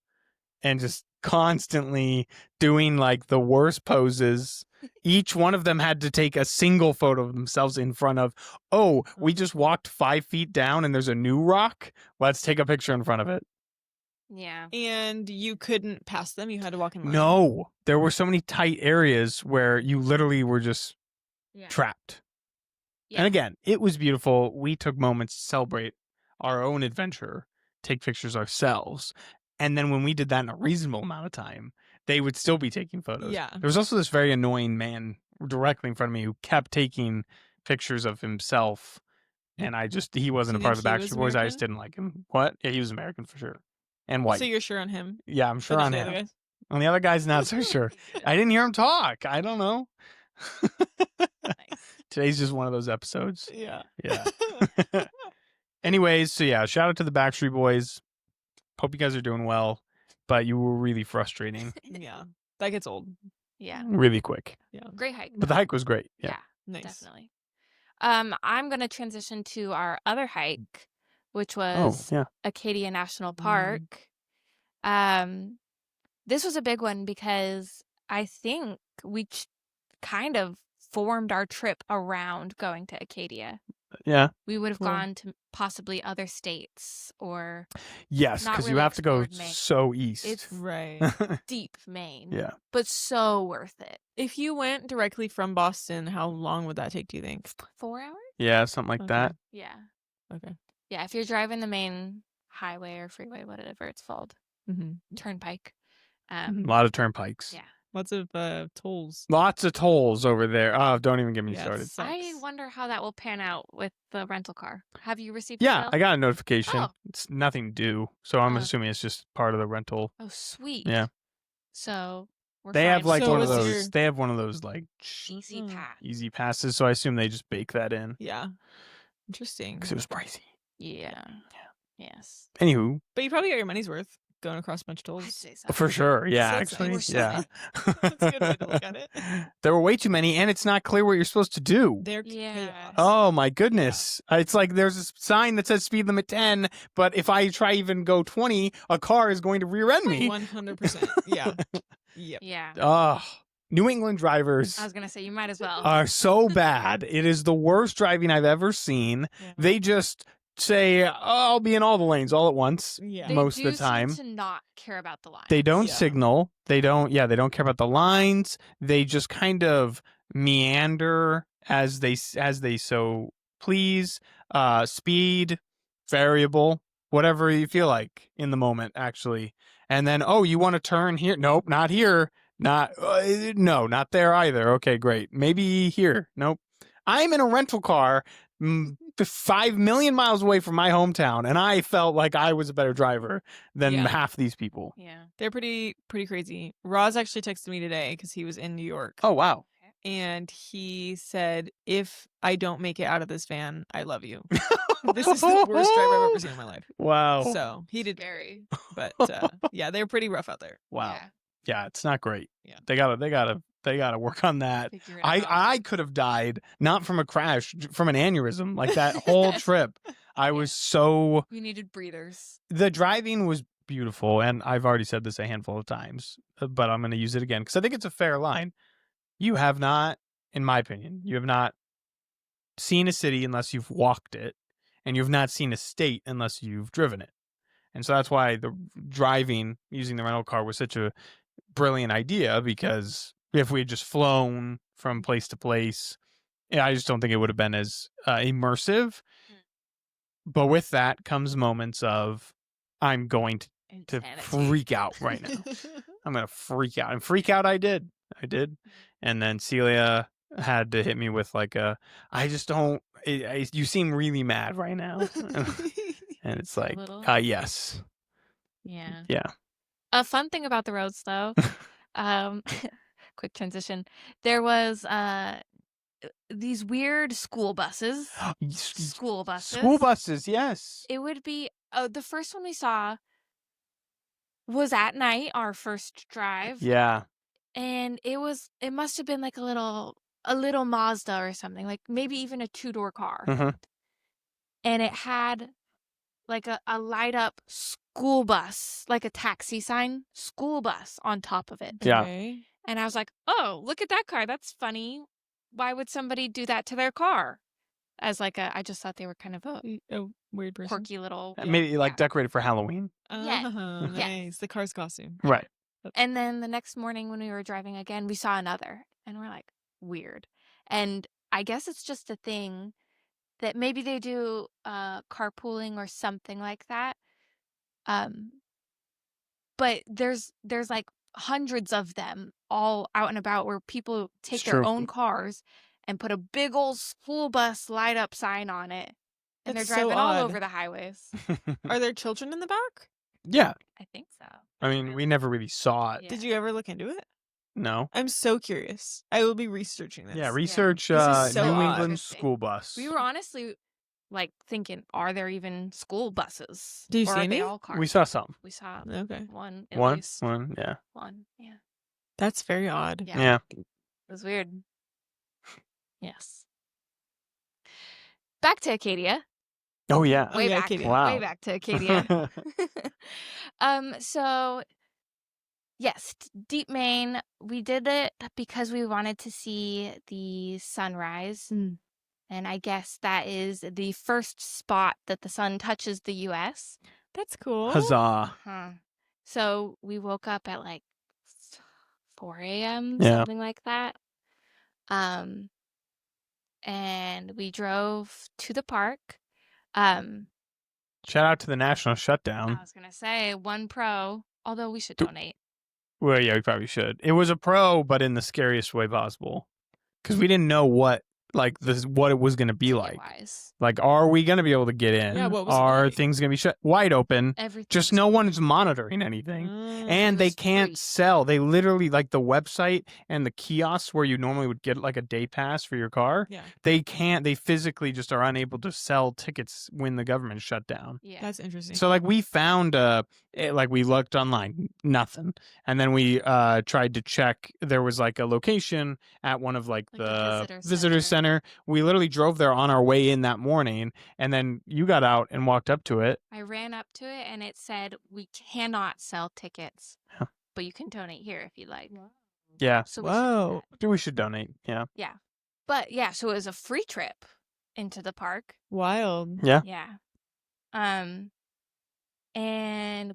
and just constantly doing like the worst poses. Each one of them had to take a single photo of themselves in front of, oh, we just walked 5 feet down and there's a new rock. Let's take a picture in front of it. Yeah. And you couldn't pass them. You had to walk in line. No, there were so many tight areas where you literally were just Yeah. trapped. Yeah. And again, it was beautiful. We took moments to celebrate our own adventure, take pictures ourselves. And then when we did that in a reasonable amount of time, they would still be taking photos. Yeah. There was also this very annoying man directly in front of me who kept taking pictures of himself. And he wasn't Do a you part of the think he was Backstreet Boys. I American? just didn't like him. What? Yeah, he was American for sure. And white. So you're sure on him? Yeah, I'm sure But on not the him. other guys? On the other guy's not so sure. I didn't hear him talk. I don't know. Today's just one of those episodes. Yeah. Yeah. Anyways, so yeah, shout out to the Backstreet Boys. Hope you guys are doing well, but you were really frustrating Yeah. That gets old. Yeah. really quick. Yeah. Great hike. But the hike was great. Yeah. Yeah, Nice. definitely. I'm gonna transition to our other hike, which Oh, was yeah. Acadia National Park. This was a big one because I think we kind of formed our trip around going to Acadia. Yeah. We would have Cool. gone to possibly other states or Yes, Not because you really have to go explored Maine. so east. It's Right. deep Maine. Yeah. But so worth it. If you went directly from Boston, how long would that take, do you think? 4 hours? Yeah, something like Okay. that. Yeah. Okay. Yeah, if you're driving the main highway or freeway, whatever it's called, Mm-hmm. turnpike. A lot of turnpikes. Yeah. Lots of tolls. Lots of tolls over there. Oh, don't even get me Yeah, started. I sucks. wonder how that will pan out with the rental car. Have you received Yeah, the I got a notification. Oh. It's nothing due, so I'm Oh. assuming it's just part of the rental. Oh, sweet. Yeah. So we're They have fine like with So one of was those. your- They have one of those like easy Mm. pass. easy passes, so I assume they just bake that in Yeah. Interesting. because it was pricey. Yeah. Yes. Anywho, But you probably got your money's worth going across a bunch of I'd tolls. say so. for sure, yeah, So it's like actually, we're yeah. That's a good way to look at it. There were way too many, and it's not clear what you're supposed to do. They're Yeah. chaos. Oh my goodness! It's like there's a sign that says speed limit 10, but if I try even go 20, a car is going to rear end me. 100%. Yeah. Yep. Yeah. Ugh. New England drivers I was gonna say you might as well. are so bad. It is the worst driving I've ever seen. Yeah. They just say, oh, I'll be in all the lanes all at once. Yeah. They most do of the time. seem to not care about the line. They don't Yeah. signal. They don't care about the lines. They just kind of meander as they so please. Speed, variable, whatever you feel like in the moment, actually. And then, oh, you want to turn here? Nope, not here. No, not there either. Okay, great. Maybe here. Nope. I'm in a rental car 5 million miles away from my hometown, and I felt like I was a better driver than Yeah. half these people. Yeah. They're pretty crazy. Roz actually texted me today because he was in New York. Oh, wow. and he said, "If I don't make it out of this van, I love you." This is the worst drive I've ever seen in my life. Wow. So he did, Scary. but yeah, they're pretty rough out there. Wow. Yeah. Yeah, it's not great. Yeah. They gotta work on that. Figure it out. I could have died not from a crash, from an aneurysm. Like that whole trip, I was so. We needed breathers. The driving was beautiful, and I've already said this a handful of times, but I'm going to use it again because I think it's a fair line. You have not, in my opinion, you have not seen a city unless you've walked it, and you've not seen a state unless you've driven it. And so that's why the driving using the rental car was such a brilliant idea, because if we had just flown from place to place, I just don't think it would have been as immersive. But with that comes moments of, I'm going to Insanity. freak out right now. I'm going to freak out. And freak out I did. And then Celia had to hit me with like I just don't, you seem really mad right now. And it's like, little? yes. Yeah. Yeah. A fun thing about the roads, though, quick transition. There was these weird school buses. School buses. School buses, yes. It would be the first one we saw was at night, our first drive. Yeah. And it must have been like a little Mazda or something, like maybe even a 2-door car. Mm-hmm. And it had like a light up school bus, like a taxi sign, school bus on top of it. Yeah. Okay. And I was like, oh, look at that car. That's funny. Why would somebody do that to their car? As like I just thought they were kind of A weird person. quirky little. Maybe like decorated for Halloween. Yes. Oh, Yes. nice. The car's costume. Right. And then the next morning when we were driving again, we saw another. And we're like, weird. And I guess it's just a thing that maybe they do carpooling or something like that. But there's like hundreds of them all out and about where people take It's their true. own cars and put a big old school bus light up sign on it. And That's they're so driving all odd. over the highways. Are there children in the back? Yeah. I think so. I mean, we never really saw it. Yeah. Did you ever look into it? No. I'm so curious. I will be researching this. Yeah, research This is so New odd. England Interesting. school bus. We were honestly like thinking, are there even school buses? Do you or see are they any? all cars? We saw some. We saw Okay. one at One? least. One, yeah. One, yeah. That's very odd. Yeah. Yeah. It was weird. Yes. Back to Acadia. Oh, yeah. Oh, Way yeah, back. Acadia. Wow. Way back to Acadia. So yes, Deep Main, we did it because we wanted to see the sunrise. Mm. And I guess that is the first spot that the sun touches the US. That's cool. Huzzah. Huh. So we woke up at like 4 a.m., Yeah. something like that. And we drove to the park. Shout out to the national I shutdown. was going to say one pro, although we should donate. Well, yeah, we probably should. It was a pro, but in the scariest way possible. Because we didn't know what it was going to be like. Wise. Like, are we going to be able to get in? Yeah, what was it Are like? things going to be shut wide open? Everything. Just was no open. one's monitoring anything. And It they was can't free. sell. They literally, like the website and the kiosks where you normally would get like a day pass for your car, Yeah. they physically just are unable to sell tickets when the government shut down. Yeah. That's interesting. So like we found like we looked online, nothing. And then we tried to check, there was like a location at one of like Like the a visitor center. We literally drove there on our way in that morning, and then you got out and walked up to it. I ran up to it and it said, we cannot sell tickets, Huh. but you can donate here if you like. Yeah. So we should do Whoa. that. We should donate. Yeah. Yeah. But yeah, so it was a free trip into the park. Wild. Yeah. Yeah. And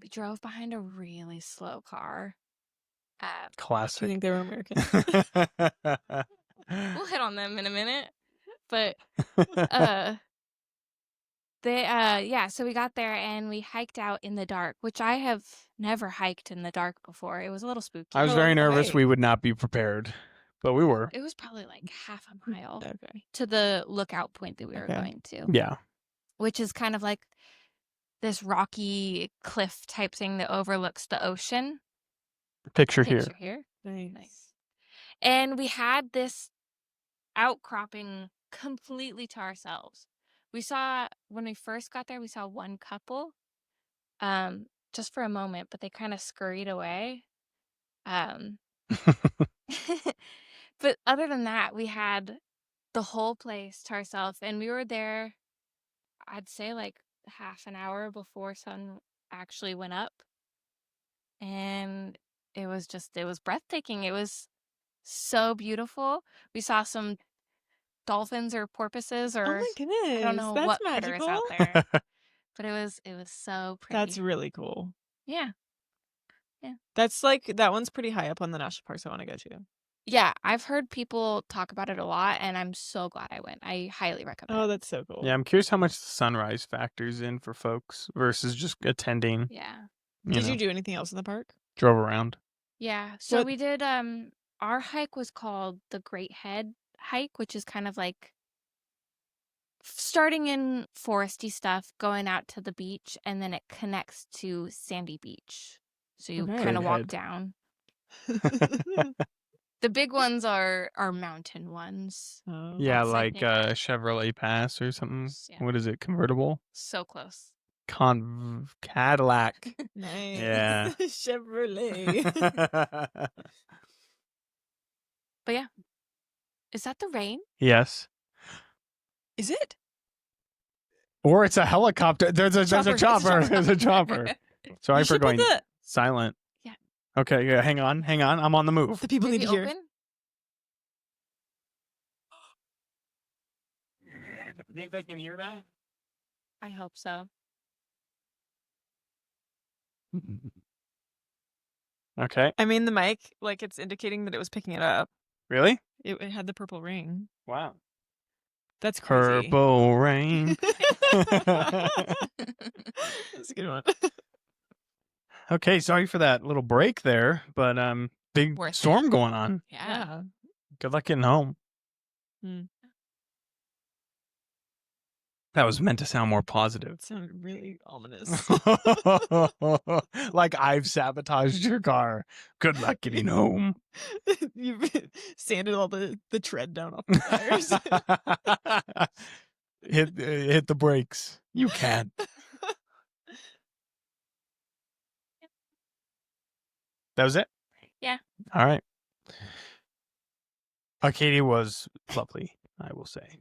we drove behind a really slow car. Do you Classic. think they were American? We'll hit on them in a minute. But so we got there and we hiked out in the dark, which I have never hiked in the dark before. It was a little spooky. I was Oh, very nervous right. we would not be prepared, but we were. It was probably like half a mile Okay. to the lookout point that we were Okay. going to, Yeah. which is kind of like this rocky cliff type thing that overlooks the ocean. Picture here. Picture here. Nice. Nice. And we had this outcropping completely to ourselves. When we first got there, we saw one couple, just for a moment, but they kind of scurried away. Um, but other than that, we had the whole place to ourselves, and we were there, I'd say like half an hour before sun actually went up. And it was breathtaking. It was so beautiful. We saw some dolphins or porpoises, Oh or my I don't goodness, know that's what critters magical. out there, but it was so That's pretty. really cool. Yeah. That's like, that one's pretty high up on the national parks I want to go to. Yeah, I've heard people talk about it a lot, and I'm so glad I went. I highly recommend Oh, it. that's so cool. Yeah, I'm curious how much the sunrise factors in for folks versus just attending. Yeah. Did you do anything else in the park? Drove around. Yeah. So What- we did our hike was called the Great Head hike, which is kind of like starting in foresty stuff, going out to the beach, and then it connects to Sandy Beach. So you Okay. kind of Great walk Head. down. The big ones are mountain ones. Oh. Yeah, That's, I like think, Chevrolet Pass or something. Yeah. What is it? Convertible? So close. Cadillac. Nice. Yeah. Chevrolet. But yeah. Is that the rain? Yes. Is it? Or it's a helicopter. There's a Chopper. It's a chopper. chopper. There's a chopper. Sorry You for should put going silent. Yeah. Okay, yeah, hang on. I'm on the move. the people Did need we to hear. open? Think they can hear that? I hope so. Okay. I mean, the mic, like, it's indicating that it was picking it up. Really? It had the purple ring. Wow. That's crazy. Purple rain. That's a good one. Okay, sorry for that little break there, but big Worth storm it. going on. Yeah. Good luck getting home. Hmm. That was meant to sound more positive. It sounded really ominous. Like I've sabotaged your car. Good luck getting home. You've sanded all the tread down off the tires. Hit the brakes. You can. That was it? Yeah. All right. Arcadia was lovely, I will say.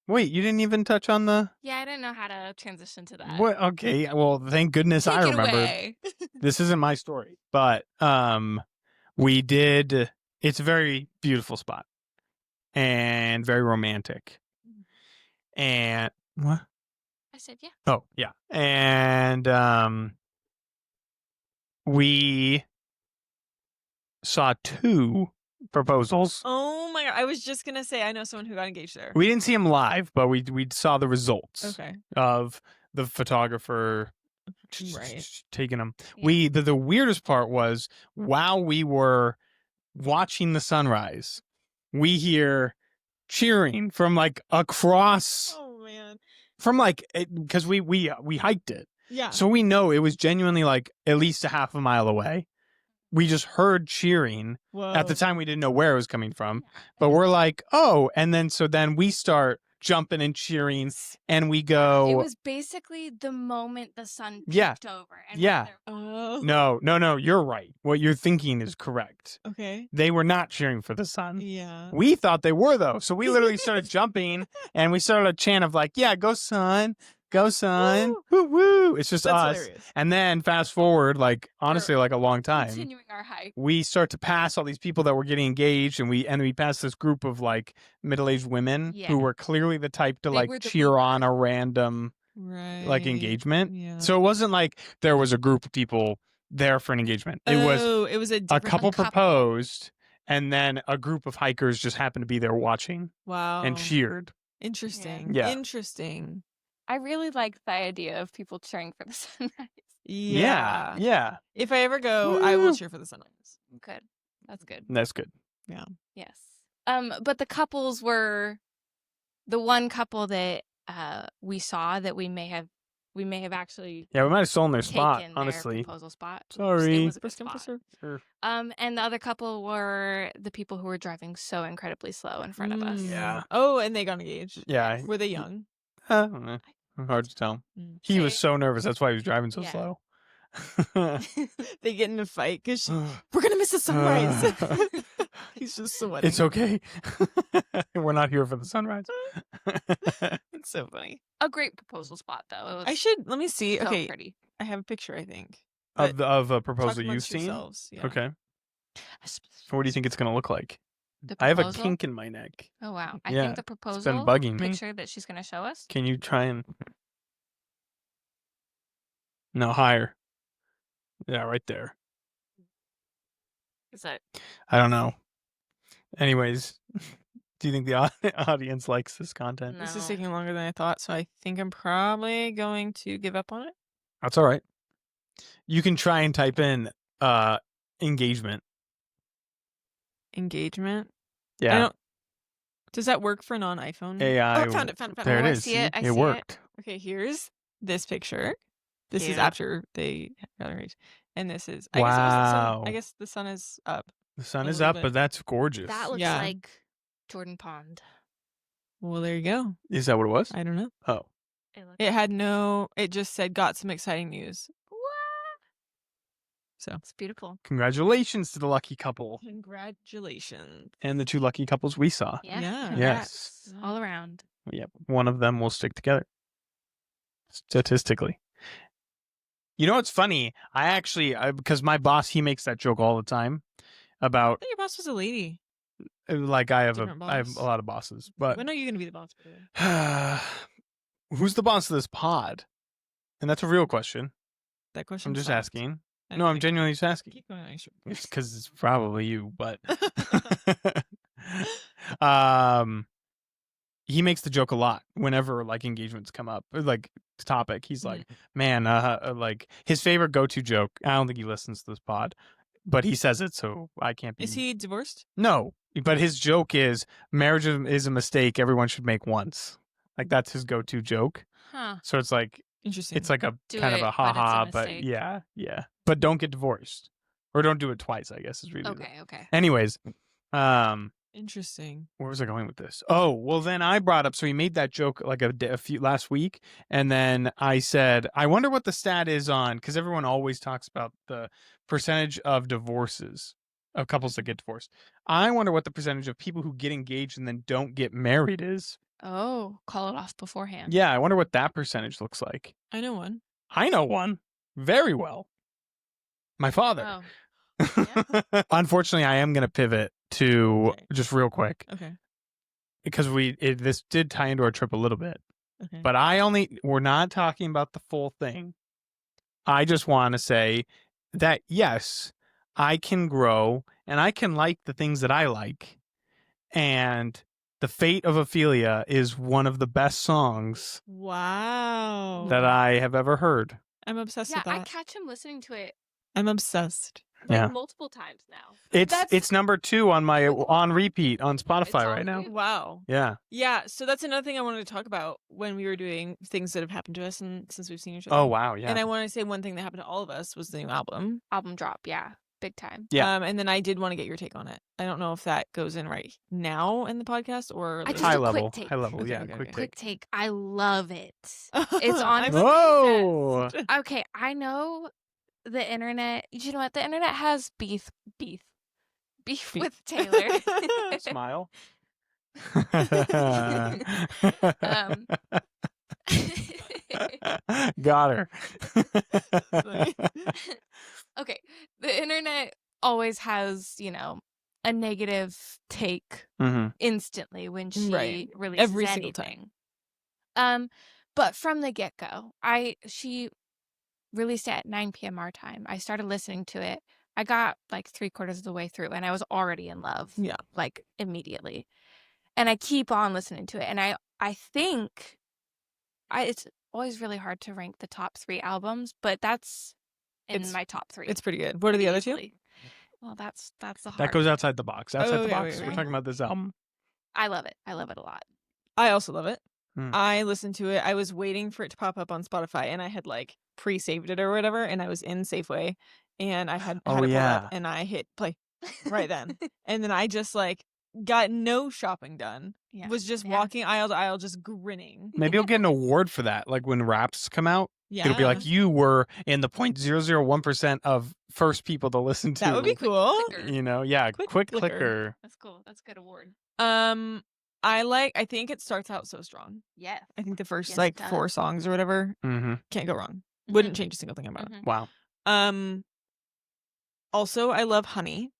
Wait, you didn't even touch on the... Yeah, I didn't know how to transition to that. What? Okay, well, thank goodness I Take it remembered. away. This isn't my story, but we did... It's a very beautiful spot and very romantic. And... What? I said, yeah. Oh, yeah. And we saw 2 proposals. Oh my god! I was just gonna say I know someone who got engaged there. We didn't see them live, but we saw the results Okay. of the photographer Right. taking them. Yeah. The weirdest part was while we were watching the sunrise, we hear cheering from like across, Oh man. from like, because we hiked it. Yeah. So we know it was genuinely like at least a half a mile away. We just heard cheering. Whoa. At the time, we didn't know where it was coming from, but we're like, oh, and then we start jumping and cheering, and we go. It was basically the moment the sun Yeah. peeked over. And Yeah. Oh. No, you're right. What you're thinking is correct. Okay. They were not cheering for the sun. Yeah. We thought they were, though. So we literally started jumping, and we started a chant of like, yeah, go sun. Go sun. Woo woo. It's just That's us. hilarious. And then fast forward, like honestly, like a long time. Continuing our hike. We start to pass all these people that were getting engaged, and we pass this group of like middle-aged women Yeah. who were clearly the type to They like were the cheer on leaders. a random Right. like engagement. Yeah. So it wasn't like there was a group of people there for an engagement. It was a a different couple couple. proposed, and then a group of hikers just happened to be there watching Wow. and cheered. Interesting. Yeah. Interesting. I really liked the idea of people cheering for the sunrise. Yeah. Yeah. If I ever go, I will Woo. cheer for the sunrise. Good. That's good. That's good. Yes. But the couples were the one couple that we saw that we may have we may have actually Yeah, we might have stolen their spot, taken their honestly. proposal spot. Sorry. It was a good First come, first spot. serve. And the other couple were the people who were driving so incredibly slow in front of us. Yeah. Oh, and they got engaged. Yeah. Were they young? I don't know. Hard to tell. Mm. He was They- so nervous. That's why he was driving so Yeah. slow. They get in a fight because we're gonna miss the sunrise. He's just sweating. It's okay. We're not here for the sunrise. It's so funny. A great proposal spot, though. It was I should let me see. so Okay, pretty. I have a picture. I think Of a Talk proposal you've amongst seen? yourselves, yeah. Okay. What do you think it's going to look like? The I have a proposal? kink in my neck. Oh, wow. I Yeah, think the It's been proposal bugging me. picture that she's going to show us. Can you try and... No, higher. Yeah, right there. Is that I don't know. Anyways, do you think the audience likes this content? This is No. taking longer than I thought, so I think I'm probably going to give up on it. That's all right. You can try and type in engagement. Engagement. I Yeah. don't. Does that work for non-iPhone? AI. Oh, found it. There it I is. see it, I see It it. worked. Okay, here's this picture. This is Cute. after they got married, and this is. I guess it was the sun. Wow. I guess the sun is up. The sun A is little up, bit. but that's gorgeous. That looks Yeah. like Jordan Pond. Well, there you go. Is that what it was? I don't know. Oh. It had no. It just said got some exciting news. What? So It's beautiful. Congratulations to the lucky couple congratulations. and the two lucky couples we saw. Yeah. Yeah. Congrats Yes. all around. Yep. One of them will stick together. Statistically. You know what's funny? Because my boss, he makes that joke all the time I about thought your boss was a lady. like I have Different a boss. lot of bosses, but When are you going to be the boss? By the way? who's the boss of this pod? And that's a real question. That question. I'm just sucked. asking. I No, don't I'm think- genuinely just asking. Keep going on your story. It's because it's probably you, but he makes the joke a lot whenever like engagements come up, or, like topic. He's like, man, like his favorite go-to joke. I don't think he listens to this pod, but he says it, so I can't be. Is he divorced? No, but his joke is marriage is a mistake everyone should make once. Like that's his go-to joke. Huh. So it's like Interesting. it's like a Do kind of it, a but it's a ha-ha, but mistake. yeah. But don't get divorced, or don't do it twice. I guess is really Okay. Anyways, Interesting. where was I going with this? Oh, well, then I brought up. So he made that joke like a few last week, and then I said, I wonder what the stat is on, because everyone always talks about the percentage of divorces of couples that get divorced. I wonder what the percentage of people who get engaged and then don't get married is. Oh, call it off beforehand. Yeah, I wonder what that percentage looks like. I know one. I know one very well. My father. Oh, Unfortunately, I am going to pivot to Okay. just real quick Okay. because this did tie into our trip a little bit, Okay. but we're not talking about the full thing. I just want to say that yes, I can grow and I can like the things that I like, and The Fate of Ophelia is one of the best songs Wow. that I have ever heard. I'm obsessed yeah. with I that. catch him listening to it I'm obsessed. like Yeah. multiple times now. It's number 2 on my on repeat on Spotify It's on right now. repeat. Wow. Yeah. Yeah. So that's another thing I wanted to talk about when we were doing things that have happened to us and since we've seen each other. Oh wow. Yeah. And I want to say one thing that happened to all of us was the new album. Album drop, yeah, big time. Yeah. And then I did want to get your take on it. I don't know if that goes in right now in the podcast or I later. just High a quick level. take. High level. Okay, yeah. okay, Quick okay. Quick take. take. I love it. It's on- I'm Whoa. obsessed. Okay, I know the internet. You know what? The internet has beef Beef. with Taylor. Smile. Got her. Okay, the internet always has, a negative take hmm instantly when she Right. releases Every single time. anything. But from the get-go, she released it at 9 p.m. our time. I started listening to it. I got like 3/4 of the way through and I was already in love. Yeah. Like immediately. And I keep on listening to it. And I think it's always really hard to rank the top 3 albums, but that's in It's- my top 3. It's pretty good. What are the other two? easily. Well, that's the hard. That goes outside the box. Outside the okay, box. wait, We're wait. talking about this album. I love it. I love it a lot. I also love it. I listened to it. I was waiting for it to pop up on Spotify, and I had like pre-saved it or whatever, and I was in Safeway, and I had it pulled up, and I hit play right then, and then I just like got no shopping done. Yeah. Was just walking aisle to aisle, just grinning. Maybe you'll get an award for that. Like when raps come out, Yeah, it'll be like you were in the 0.001% of first people to listen to. that would be cool. Clicker. You know, yeah, quick clicker. clicker. That's cool. That's a good award. I think it starts out so strong. Yeah. I think the first Yes, like it 4 does. songs or whatever Mm-hmm. can't go wrong. Wouldn't change a single thing about Wow. it. Also, I love Honey.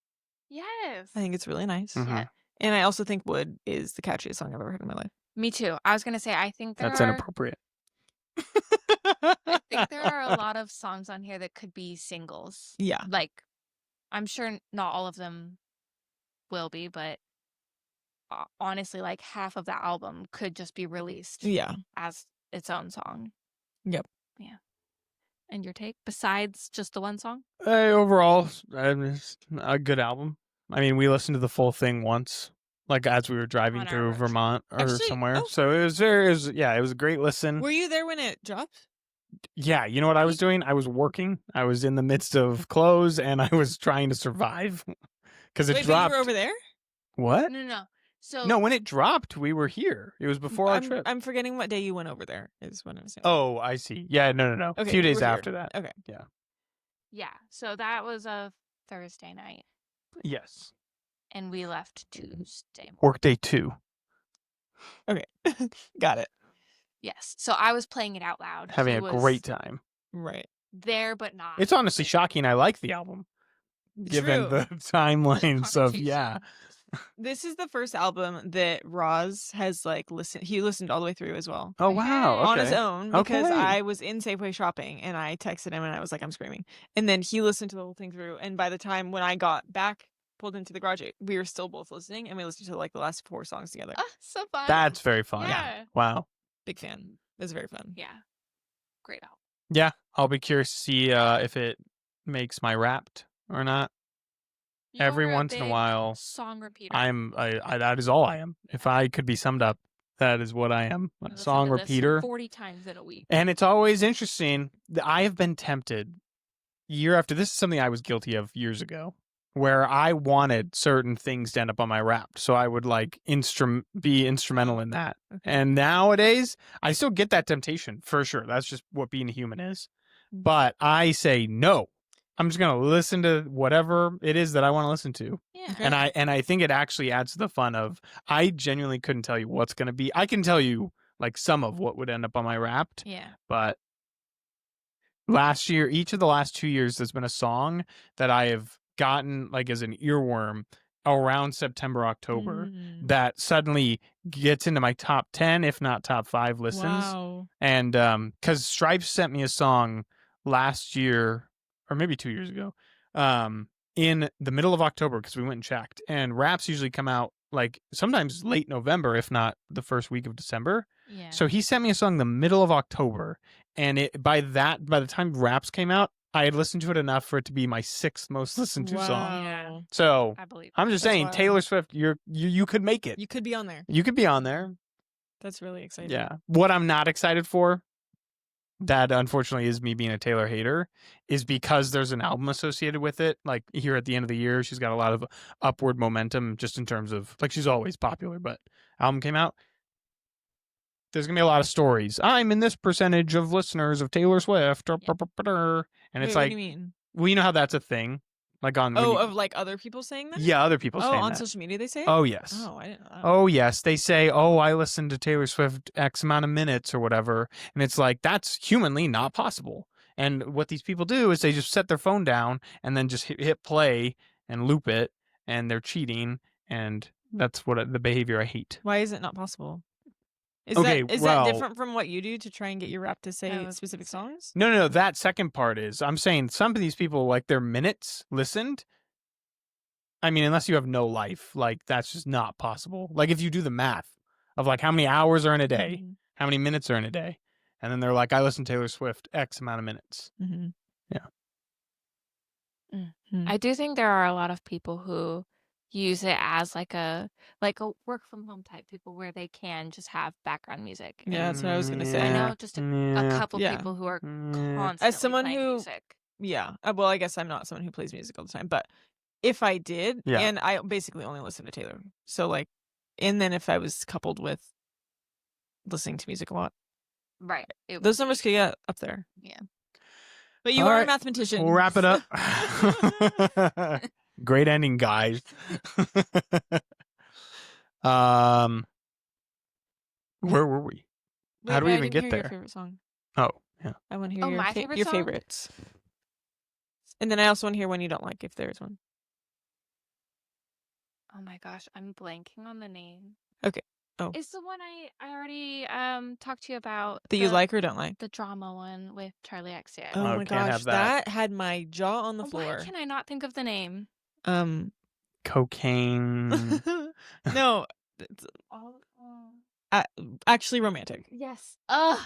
Yes. I think it's really nice. Mhm. Yeah. And I also think Wood is the catchiest song I've ever heard in my life. Me too. I was gonna say I think That's there are inappropriate. I think there are a lot of songs on here that could be singles. Yeah. Like, I'm sure not all of them will be, but honestly, like half of that album could just be released Yeah. as its own song. Yep. Yeah. And your take, besides just the one song? Overall, it's a good album. I mean, we listened to the full thing once, like as we were driving On our through road trip. Vermont or Actually, somewhere. oh. So it was it was a great listen. Were you there when it dropped? Yeah, you know what I was doing? I was working. I was in the midst of clothes, and I was trying to survive because it Wait, dropped. but you were over there? What? No. So No, when it dropped, we were here. It was before our trip. I'm forgetting what day you went over there. Is what I'm saying. Oh, I see. Yeah, no. Okay, a few we days were here. after that. Okay. yeah, so that was a Thursday night, Yes. and we left Tuesday morning. Workday 2. Okay. Got it. Yes, so I was playing it out loud. Having He a was great time. Right. there, but not. It's honestly shocking. I like the album, given True. the timelines of Connotation. This is the first album that Roz has like listened. He listened all the way through as well. Oh wow! Hey. On his Okay. own because Okay. I was in Safeway shopping and I texted him and I was like, I'm screaming. And then he listened to the whole thing through. And by the time when I got back, pulled into the garage, we were still both listening and we listened to like the last 4 songs together. So fun. That's very fun. Yeah. Wow. Big fan. It was very fun. Yeah. Great album. Yeah, I'll be curious to see if it makes my Wrapped or not. Every You're a once in a big while, song repeater. I that is all I am. If I could be summed up, that is what I am. You A listen song to this repeater. 40 times in a week. And it's always interesting that I have been tempted year after. This is something I was guilty of years ago, where I wanted certain things to end up on my Wrapped, so I would like be instrumental in that. Okay. And nowadays, I still get that temptation for sure. That's just what being a human is. But I say no. I'm just gonna listen to whatever it is that I want to listen to. Yeah. Okay. And I think it actually adds to the fun of I genuinely couldn't tell you what's gonna be. I can tell you like some of what would end up on my Wrapped, Yeah. but last year, each of the last 2 years, there's been a song that I have gotten like as an earworm around September, October that suddenly gets into my top 10, if not top 5 listens. Wow. And because Stripes sent me a song last year or maybe 2 years ago, in the middle of October because we went and checked. And raps usually come out like sometimes late November, if not the first week of December. Yeah. So he sent me a song the middle of October, and by the time raps came out, I had listened to it enough for it to be my 6th most listened to song. Yeah. So I believe I'm just That's saying, wild. Taylor Swift, you could make it. You could be on there. You could be on there. That's really exciting. Yeah. What I'm not excited for, that unfortunately is me being a Taylor hater, is because there's an album associated with it. Like here at the end of the year, she's got a lot of upward momentum just in terms of like she's always popular, but album came out. There's gonna be a lot of stories. I'm in this percentage of listeners of Taylor Swift, and it's Wait, like, what do you mean? well, you know how that's a thing, like on Of like other people saying that? yeah, other people Oh, saying on that. social media they say it? Oh yes. Oh, I didn't know that. Oh yes, they say, "Oh, I listened to Taylor Swift X amount of minutes or whatever," and it's like that's humanly not possible. And what these people do is they just set their phone down and then just hit play and loop it, and they're cheating, and that's the behavior I hate. Why is it not possible? Is Okay, that different from what you do to try and get your rap to say I was specific gonna say. songs? No. That second part is I'm saying some of these people like their minutes listened. I mean, unless you have no life, like that's just not possible. Like if you do the math of like how many hours are in a day, Mhm. how many minutes are in a day, and then they're like, I listen to Taylor Swift X amount of minutes. Mm-hmm. Yeah. Mm-hmm. I do think there are a lot of people who use it as like a work from home type people where they can just have background music. And Yeah, that's what I was gonna say. I know just a couple Yeah. people who are Yeah. constantly As someone playing who, music. yeah. Well, I guess I'm not someone who plays music all the time, but if I did, Yeah. and I basically only listen to Taylor, so like, and then if I was coupled with listening to music a lot, Right. those numbers could get up there. Yeah. But you All are a right, mathematician. We'll wrap it up. Great ending, guys. Where were we? Wait, How do we but I even didn't get hear there? your favorite song. Oh, yeah. I want to hear Oh, my favorite your song? favorites. And then I also want to hear one you don't like, if there is one. Oh my gosh, I'm blanking on the name. Okay. Oh. It's the one I already talked to you about. That you like or don't like? The drama one with Charlie XCX. Oh Oh, my can't gosh, have that. that had my jaw on the floor. Why can I not think of the name? Cocaine. No, it's actually romantic. Yes. Ugh.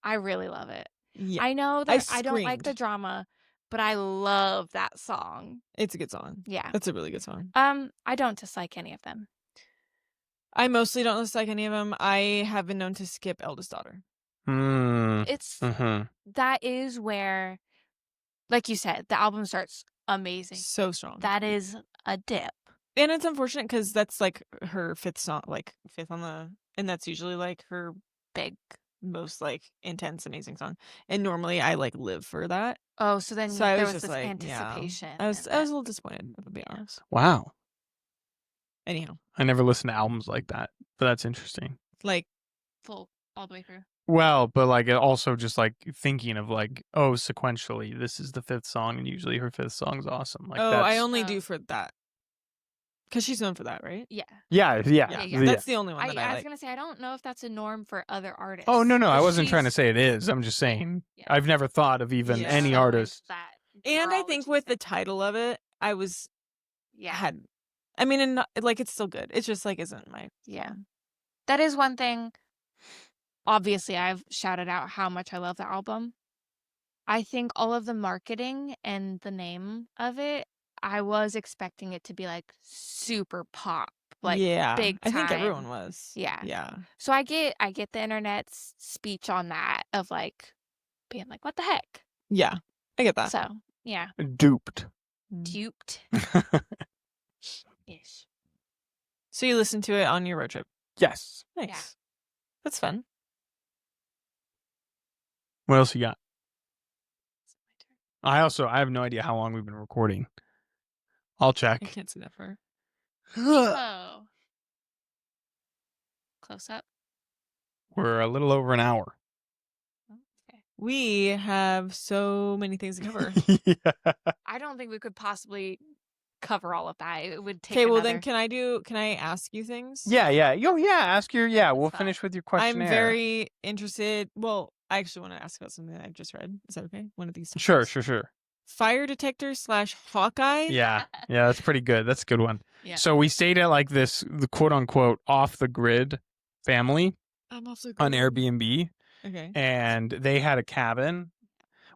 I really love it. Yeah, I know that I don't like the screamed. drama, but I love that song. It's a good song. Yeah. That's a really good song. I don't dislike any of them. I mostly don't dislike any of them. I have been known to skip Eldest Daughter. It's Mm-hmm. that is where, like you said, the album starts amazing. So strong. That is a dip. And it's unfortunate because that's like her fifth song, like fifth on the, and that's usually like her Big. most like intense, amazing song. And normally I like live for that. Oh, so then So I there was was just this like, anticipation. I was a little disappointed, to be honest. Wow. Anyhow, I never listened to albums like that, but that's interesting. like Full all the way through. Well, but like it also just like thinking of like, oh, sequentially, this is the fifth song, and usually her fifth song's awesome. Like, that's... I only do for that because she's known for that, right? Yeah. Yeah. That's the only one that I was like. gonna say I don't know if that's a norm for other artists. Oh no, I 'cause wasn't trying to she's- say it is. I'm just saying Yeah. I've never thought of even Yeah. any so artist. into that And I think girl, with the title of it, I was yeah. I mean, and not, like it's still good. It's just like isn't my Yeah. That is one thing. Obviously, I've shouted out how much I love the album. I think all of the marketing and the name of it, I was expecting it to be like super pop, like big I time. think everyone was. Yeah. Yeah. So I get the internet's speech on that of like being like, what the heck? Yeah. I get that. So yeah, Duped. duped ish. So you listened to it on your road trip. Yes. Nice. Yeah. That's fun. What else you got? I have no idea how long we've been recording. I'll I check. can't see that far. Oh. Close up. We're a little over an hour. Okay. We have so many things to cover. Yeah. I don't think we could possibly cover all of that. It would take Okay, well then another... can I ask you things? Yeah. Yo, yeah. Ask your. Yeah, we'll fine. finish with your I'm questionnaire. very interested. Well, I actually want to ask about something that I've just read. Is that okay? One of these Sure. topics. Fire detector / Hawkeye. Yeah. That's pretty good. That's a good one. Yeah. So we stayed at like the quote unquote off the grid family I'm off the on grid. Airbnb, Okay. and they had a cabin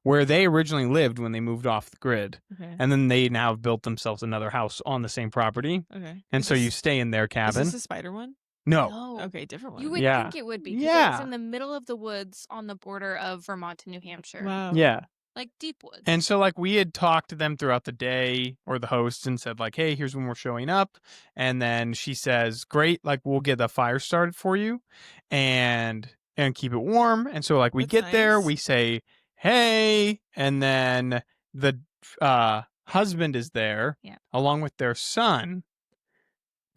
where they originally lived when they moved off the grid, Okay. and then they now have built themselves another house on the same property, Okay. and so you stay in their Is cabin. this a spider one? No. No. Okay, different one. You would Yeah. think it would be because Yeah. it's in the middle of the woods on the border of Vermont and New Hampshire. Wow. Yeah. Like deep woods. And so like we had talked to them throughout the day, or the hosts, and said like, hey, here's when we're showing up. And then she says, great, like we'll get the fire started for you and keep it warm. And so like we That's get there, nice. we say, hey, and then the husband is there along with their son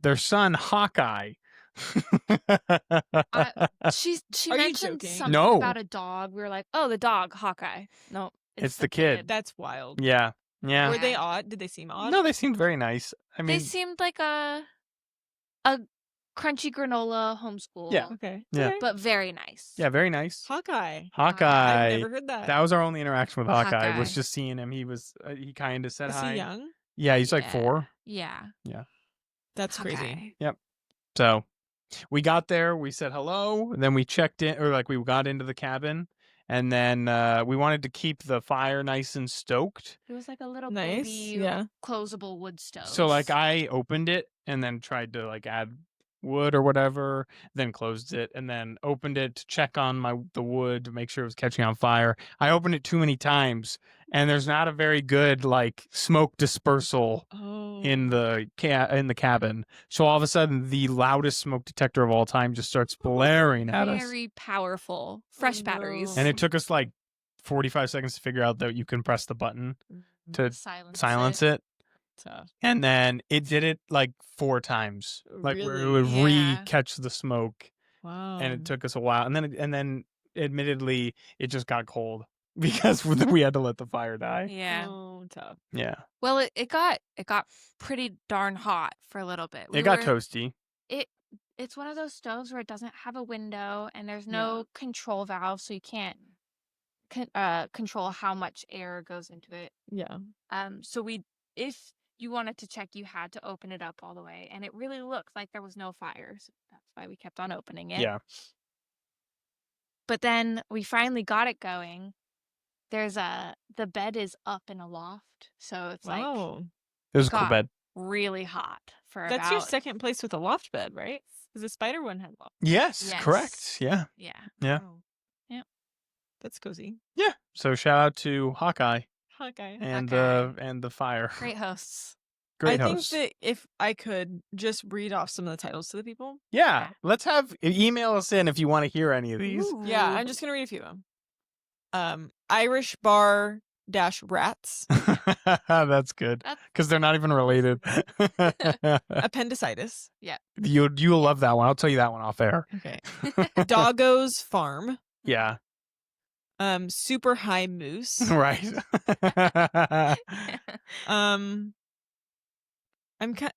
Hawkeye. She Are you mentioned joking? something No. about a dog. We were like, oh, the dog, Hawkeye. No, It's the kid. That's wild. Yeah. Were they odd? Did they seem odd? No, they seemed very nice. I mean, They seemed like a crunchy granola homeschool. Yeah. Okay. Yeah. Okay. But very nice. yeah, very nice. Hawkeye. Hawkeye. I've never heard that. That was our only interaction with Hawkeye. Was Hawkeye. just seeing him. He was he kind of said Is hi. he young? Yeah, he's like Yeah. 4. Yeah. That's Hawkeye. crazy. So we got there. We said hello. And then we checked in, or like we got into the cabin, And then we wanted to keep the fire nice and stoked. It was like a little Nice, baby yeah. closable wood stove. So like I opened it and then tried to like add wood or whatever, then closed it and then opened it to check on the wood to make sure it was catching on fire. I opened it too many times and there's not a very good like smoke dispersal in the cabin. So all of a sudden the loudest smoke detector of all time just starts blaring at us. Very powerful. Fresh batteries. And it took us like 45 seconds to figure out that you can press the button to silence it. Tough. And then it did it like 4 times, like where it would Yeah. re-catch the smoke, Wow. and it took us a while. And then, admittedly, it just got cold because we had to let the fire die. Yeah. Oh, tough. Yeah, Well, it got pretty darn hot for a little bit. it got toasty. It's one of those stoves where it doesn't have a window and there's no control valve, so you can't control how much air goes into it. Yeah. So if you wanted to check, you had to open it up all the way, and it really looked like there was no fire. So that's why we kept on opening it. Yeah, But then we finally got it going. The bed is up in a loft, so it's like Wow. it was a cool got bed. really hot for That's your about second place with a loft bed, right? Because the spider one had loft. Yes, Yes. correct. Yeah, yeah. Yeah. Wow. Yep. That's cozy. yeah. So shout out to Hawkeye Okay. and Hawkeye. the fire. Great hosts. Great I hosts. think that if I could just read off some of the titles to the people. Yeah, let's email us in if you want to hear any of these. Yeah, I'm just gonna read a few of them. Irish bar rats, That's good because they're not even related. appendicitis. You'll love that one. I'll tell you that one off air. Okay. Doggo's farm. Yeah, Super high moose. right. I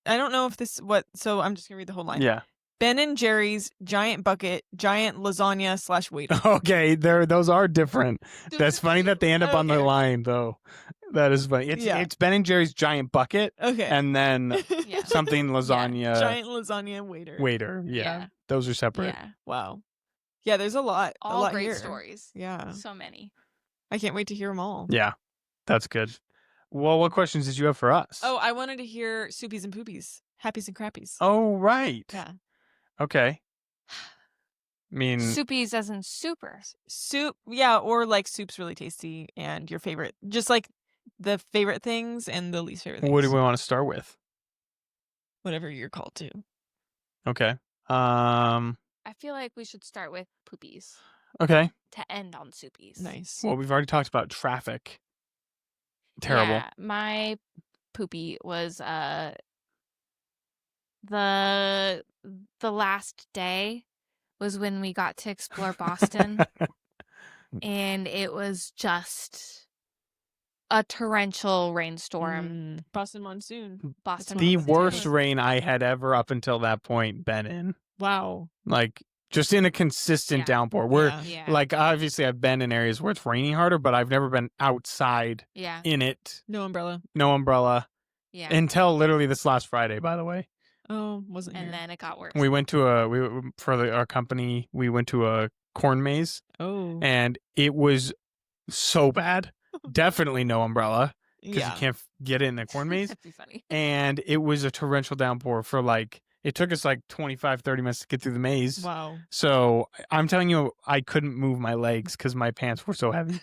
don't know if this so I'm just gonna read the whole line. Yeah. Ben and Jerry's giant bucket, giant lasagna / waiter. Okay, those are different. That's funny that they end up on the Okay. line though. That is funny. It's Ben and Jerry's giant bucket, Okay. and then Yeah. something lasagna giant lasagna waiter. waiter. Yeah, Yeah. those are separate. Yeah. Wow. Yeah, there's a lot. All a lot great here. stories. Yeah. So many. I can't wait to hear them all. Yeah, that's good. Well, what questions did you have for us? Oh, I wanted to hear soupies and poopies, happies and crappies. Oh, right. Yeah. Okay. I mean, Soupies as in super. Soup, yeah, or like soup's really tasty and your favorite, just like the favorite things and the least favorite things. what do we want to start with? Whatever you're called to. Okay. I feel like we should start with poopies Okay. to end on soupies. Nice. Well, we've already talked about traffic. Terrible. Yeah, my poopy was the last day was when we got to explore Boston, and it was just a torrential rainstorm. Boston monsoon. Boston The monsoon. worst rain I had ever up until that point been in. Wow. Like just in a consistent Yeah. downpour. Where Yeah. Yeah. like obviously I've been in areas where it's raining harder, but I've never been outside Yeah. in it. No umbrella. No umbrella. Yeah. Until literally this last Friday, by the way. Oh, wasn't And here. then it got worse. We went to our company, we went to a corn maze Oh. and it was so bad. Definitely no umbrella because Yeah. you can't get it in the corn maze. That'd be funny. And it was a torrential downpour for like, it took us like 25-30 minutes to get through the maze. Wow. So I'm telling you, I couldn't move my legs because my pants were so heavy.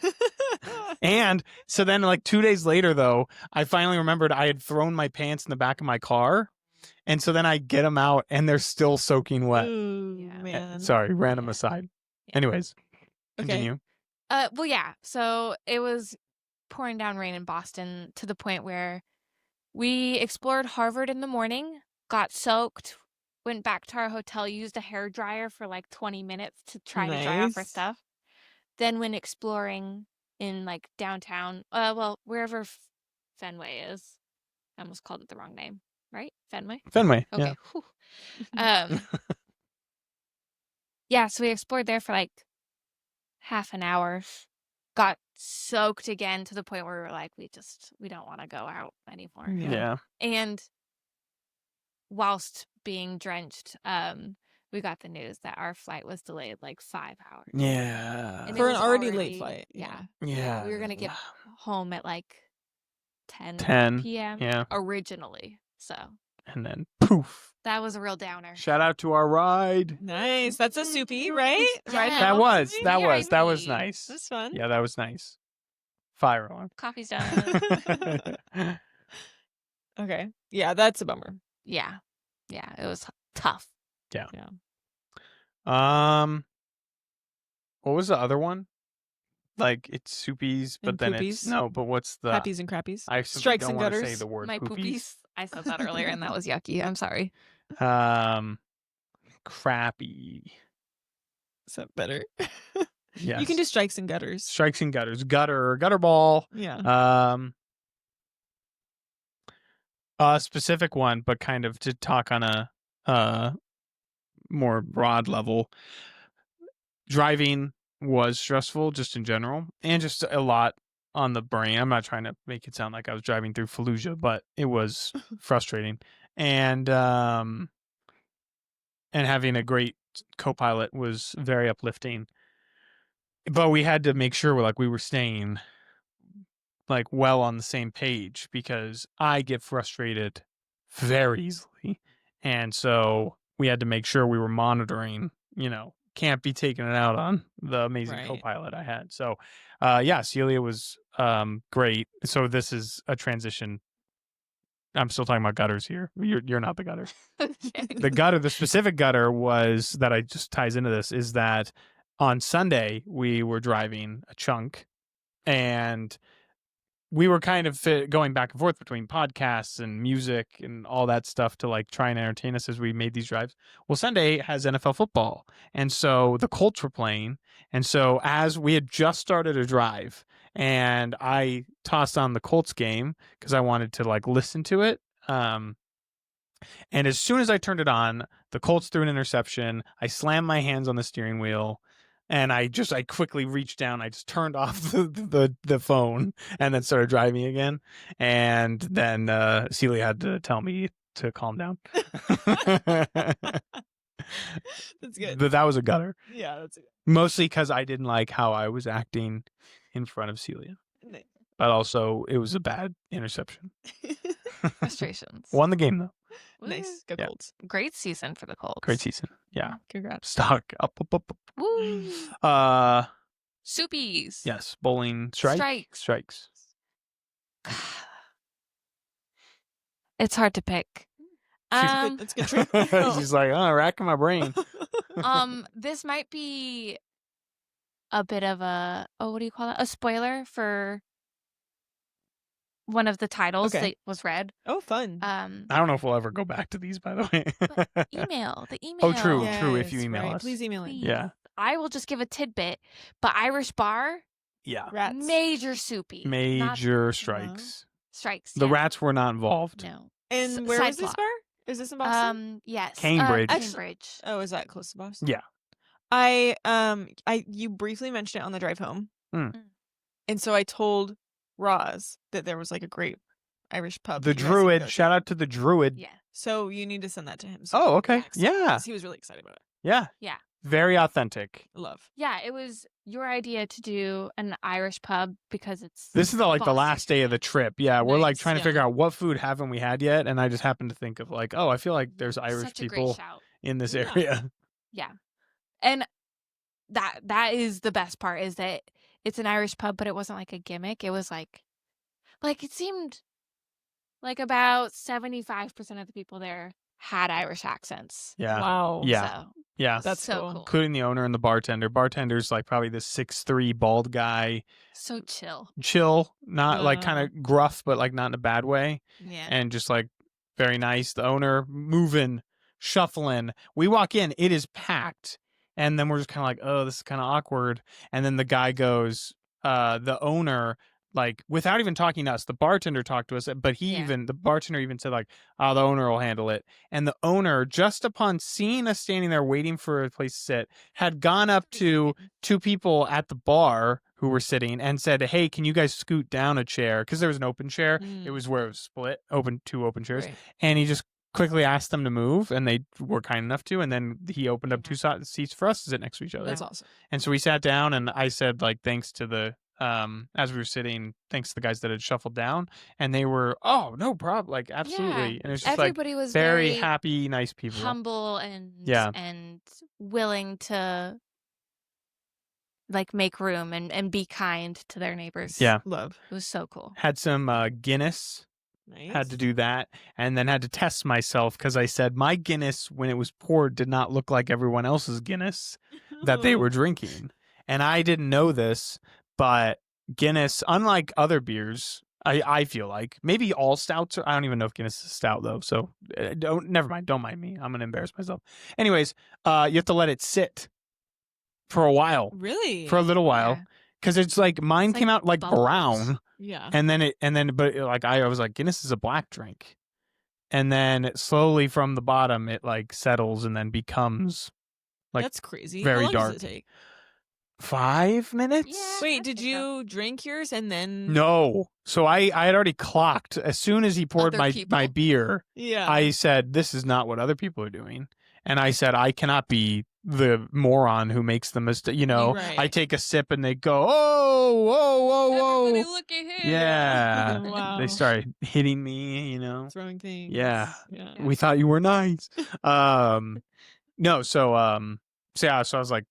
And so then like 2 days later, though, I finally remembered I had thrown my pants in the back of my car. And so then I get them out and they're still soaking wet. Ooh, Yeah. man. Sorry, random Yeah. aside. Yeah. Anyways, Okay. continue. Well, yeah. So it was pouring down rain in Boston to the point where we explored Harvard in the morning, got soaked, went back to our hotel, used a hair dryer for like 20 minutes to try to dry off our Nice. stuff. Then went exploring in like downtown, wherever Fenway is. I almost called it the wrong name, right? Fenway? Fenway. Okay. Whew. Yeah, so we explored there for like half an hour. Got soaked again to the point where we were like, we don't want to go out anymore. Yeah. And whilst being drenched, we got the news that our flight was delayed like 5 hours. Yeah. And it For an was already late flight. Yeah. Yeah. We were gonna get home at like 10 10 p.m. Yeah. originally. So And then poof. that was a real downer. Shout out to our ride. Nice. That's a soupy, right? Ride Yeah. home That soupy? was VIP. nice. That's fun. Yeah, that was nice. Fire alarm. Coffee's done. Okay. Yeah, that's a bummer. Yeah. It was tough. Yeah. Yeah. What was the other one? Like it's soupies, but And then it's poopies? but what's the Happies and crappies. I simply Strikes don't and want to gutters. say the word My poopies. poopies. I said that earlier and that was yucky. I'm sorry. Crappy. Is that better? Yes. You can do strikes and gutters. Strikes and gutters. Gutter ball. Yeah. A specific one, but kind of to talk on a more broad level. Driving was stressful just in general, and just a lot on the brain. I'm not trying to make it sound like I was driving through Fallujah, but it was frustrating. And having a great co-pilot was very uplifting. But we had to make sure we were staying like well on the same page, because I get frustrated very easily. And so we had to make sure we were monitoring, can't be taking it out on the amazing Right. co-pilot I had. So, Celia was great. So this is a transition. I'm still talking about gutters here. You're not the gutter. Okay. The specific gutter was that I just ties into this is that on Sunday we were driving a chunk, and we were kind of going back and forth between podcasts and music and all that stuff to try and entertain us as we made these drives. Well, Sunday has NFL football, and so the Colts were playing. And so as we had just started a drive, and I tossed on the Colts game because I wanted to listen to it. And as soon as I turned it on, the Colts threw an interception. I slammed my hands on the steering wheel. And I quickly reached down. I just turned off the phone and then started driving again. And then Celia had to tell me to calm down. That's good. But that was a gutter. Yeah, that's good. Mostly because I didn't like how I was acting in front of Celia. Nice. But also, it was a bad interception. Frustrations. Won the game, though. Nice. Go Yeah. Colts. Great season for the Colts. Great season. Yeah. Congrats. Stock up. Woo. Soupies. Yes. Bowling strikes. It's hard to pick. That's a good trick. She's like, racking my brain. This might be a bit of what do you call it? A spoiler for one of the titles Okay. that was read. Oh, fun. I don't know if we'll ever go back to these, by the way. The email. Oh, true. If you Yes, email right. us. Please email in. Please. Yeah. I will just give a tidbit, but Irish bar, Yeah. Rats. major soupy. Major strikes. Strikes. The yeah. rats were not involved. No. And where side is this plot. bar? Is this in Boston? Yes. Cambridge. Cambridge. Oh, is that close to Boston? Yeah. You briefly mentioned it on the drive home. Mm. And so I told Roz that there was a great Irish pub. The that you guys could go Druid. to. Shout out to the Druid. Yeah. So you need to send that to him. So Oh, okay. Yeah. 'cause he was really excited about it. Yeah. Yeah. Very authentic. Love. Yeah, it was your idea to do an Irish pub because it's This is the Boston. last day of the trip. Yeah, we're Nice, trying to yeah. figure out what food haven't we had yet, and I just happened to think of I feel like there's Irish such a great people shout. in this Yeah. area. Yeah. And that is the best part, is that it's an Irish pub, but it wasn't like a gimmick. It was like it seemed like about 75% of the people there had Irish accents. Yeah. Wow. Yeah. So Yeah. That's so cool. cool. Including the owner and the bartender. Bartender's probably this 6'3" bald guy. So chill. Chill, not kind Wow. of gruff, but not in a bad way. Yeah. And just very nice. The owner moving, shuffling. We walk in, it is packed. And then we're just kind of oh, this is kind of awkward. And then the guy goes, the owner, without even talking to us, the bartender talked to us, but the bartender even said the owner will handle it. And the owner, just upon seeing us standing there waiting for a place to sit, had gone up to two people at the bar who were sitting and said, hey, can you guys scoot down a chair? Because there was an open chair. It was where it was split, two open chairs. Right. And he just quickly asked them to move, and they were kind enough to. And then he opened up two seats for us to sit next to each other. That's awesome. And so we sat down, and I said, like, thanks to the as we were sitting, thanks to the guys that had shuffled down, and they were, oh, no problem, like, absolutely. And it's just Everybody like was very happy, nice people, humble and Yeah. and willing to like make room and be kind to their neighbors. Yeah. Love. It was so cool. Had some Guinness. Nice. Had to do that, and then had to test myself because I said my Guinness, when it was poured, did not look like everyone else's Guinness that they were drinking. And I didn't know this, but Guinness, unlike other beers, I feel like maybe all stouts are, I don't even know if Guinness is stout though. So never mind. Don't mind me. I'm gonna embarrass myself. Anyways, you have to let it sit for a while, Really? for a little while, because it's like mine It's came like out like bubbles. brown. Yeah. But like I was like, Guinness is a black drink, and then slowly from the bottom it like settles and then becomes like That's crazy. very How long dark. does it take? 5 minutes? Yeah. Wait, I did think so. you drink yours and then? No. So I had already clocked as soon as he poured Other my people. beer. Yeah. I said, this is not what other people are doing, and I said I cannot be the moron who makes the mistake. You know, Right. I take a sip and they go, oh, whoa, whoa, whoa. Everybody look at him. Yeah. Wow. They started hitting me, you know. Throwing things. Yeah. Yeah. We thought you were nice. No, so I was like,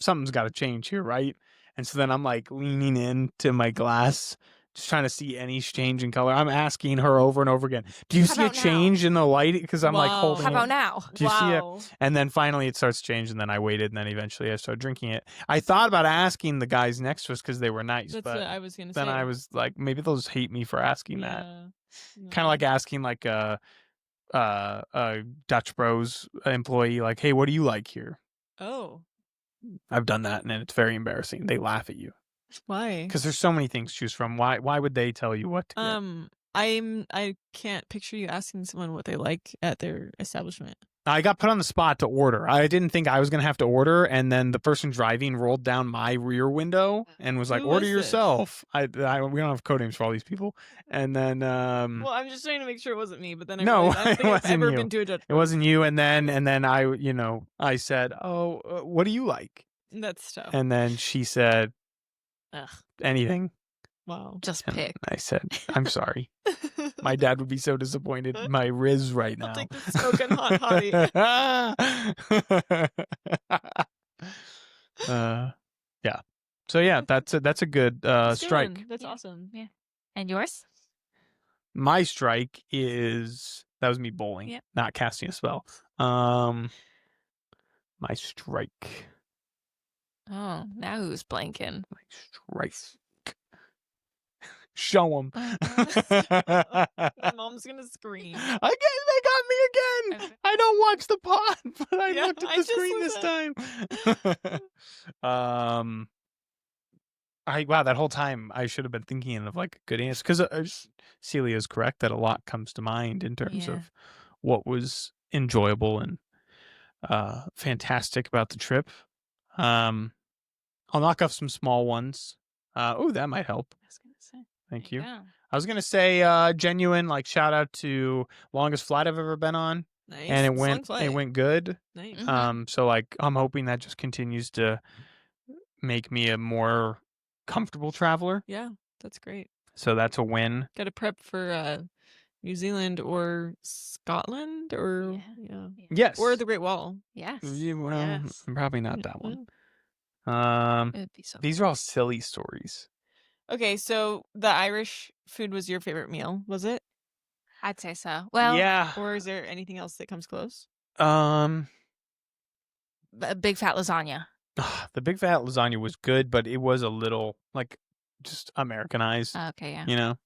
something's got to change here, right? And so then I'm like leaning into my glass, just trying to see any change in color. I'm asking her over and over again, do you How see a about now? change in the light? Because I'm like Wow. holding How it. about now? Do you see it? Wow. And then finally it starts to change, and then I waited, and then eventually I started drinking it. I thought about asking the guys next to us because they were nice, That's but what I was gonna say. then I was like, maybe they'll just hate me for asking that. Yeah. Kind of like asking like a Dutch Bros employee, like, hey, what do you like here? Oh. I've done that, and it's very embarrassing. They laugh at you Why? because there's so many things to choose from. Why would they tell you what to get? I can't picture you asking someone what they like at their establishment. I got put on the spot to order. I didn't think I was going to have to order, and then the person driving rolled down my rear window and was like, Who order was this? yourself. We don't have code names for all these people. And then Well, I'm just trying to make sure it wasn't me, but then I No, realized I don't it think I've wasn't ever you. been to a judge. it wasn't you. And then I said, oh, what do you like? That's tough. And then she said, Ugh. anything. Wow. Just And pick. I said, I'm sorry. My dad would be so disappointed in my Riz right now. I'll take the smoking hot hottie. Yeah. So yeah, that's a good That's strike. good. That's Yeah. awesome. Yeah. And yours? My strike is that was me bowling, Yep. not casting a spell. My strike. Oh, now who's blanking? My strike. Show them. My mom's gonna scream. Again, they got me again. Okay. I don't watch the pod, but I Yeah, looked at I the just screen this time. Wow, that whole time I should have been thinking of like a good answer because Celia is correct that a lot comes to mind in terms Yeah. of what was enjoyable and fantastic about the trip. I'll knock off some small ones. That might help. I was gonna say. Thank There you. go. I was gonna say genuine like shout out to longest flight I've ever been on, Nice. and it Long flight. went good. Nice. Mhm. So like I'm hoping that just continues to make me a more comfortable traveler. Yeah, that's great. So that's a win. Got to prep for New Zealand or Scotland or Yeah. Yes. or the Great Wall. Yes. Yeah, well, Yes. probably not that one. It would be so. These are all silly stories. Okay, so the Irish food was your favorite meal, was it? I'd say so. Well, yeah. Or is there anything else that comes close? a big fat lasagna. The big fat lasagna was good, but it was a little like just Americanized. Okay, yeah. You know,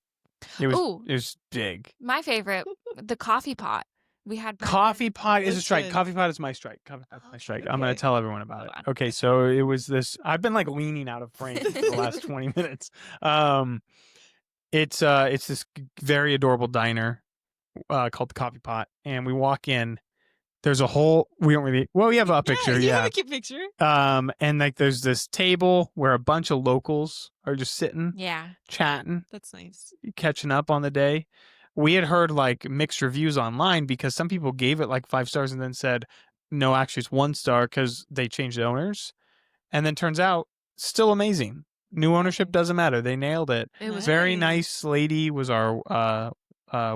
it was big. My favorite, the coffee pot. We had Coffee pot is a strike. Listen. Coffee pot is my strike. Coffee pot is my strike. I'm gonna Okay. tell everyone about it. Hold on. Okay, so it was this. I've been like leaning out of frame for the last 20 minutes. It's this very adorable diner called the Coffee Pot, and we walk in. There's a whole. We don't really. Well, we have a picture. You Yeah. have a cute picture. And like there's this table where a bunch of locals are just sitting, Yeah. chatting, That's nice. catching up on the day. we had heard like mixed reviews online because some people gave it like 5 stars and then said, no, actually it's 1 star because they changed the owners. And then turns out, still amazing. New ownership Nice. doesn't matter. They nailed it. It was Very Nice. nice lady was our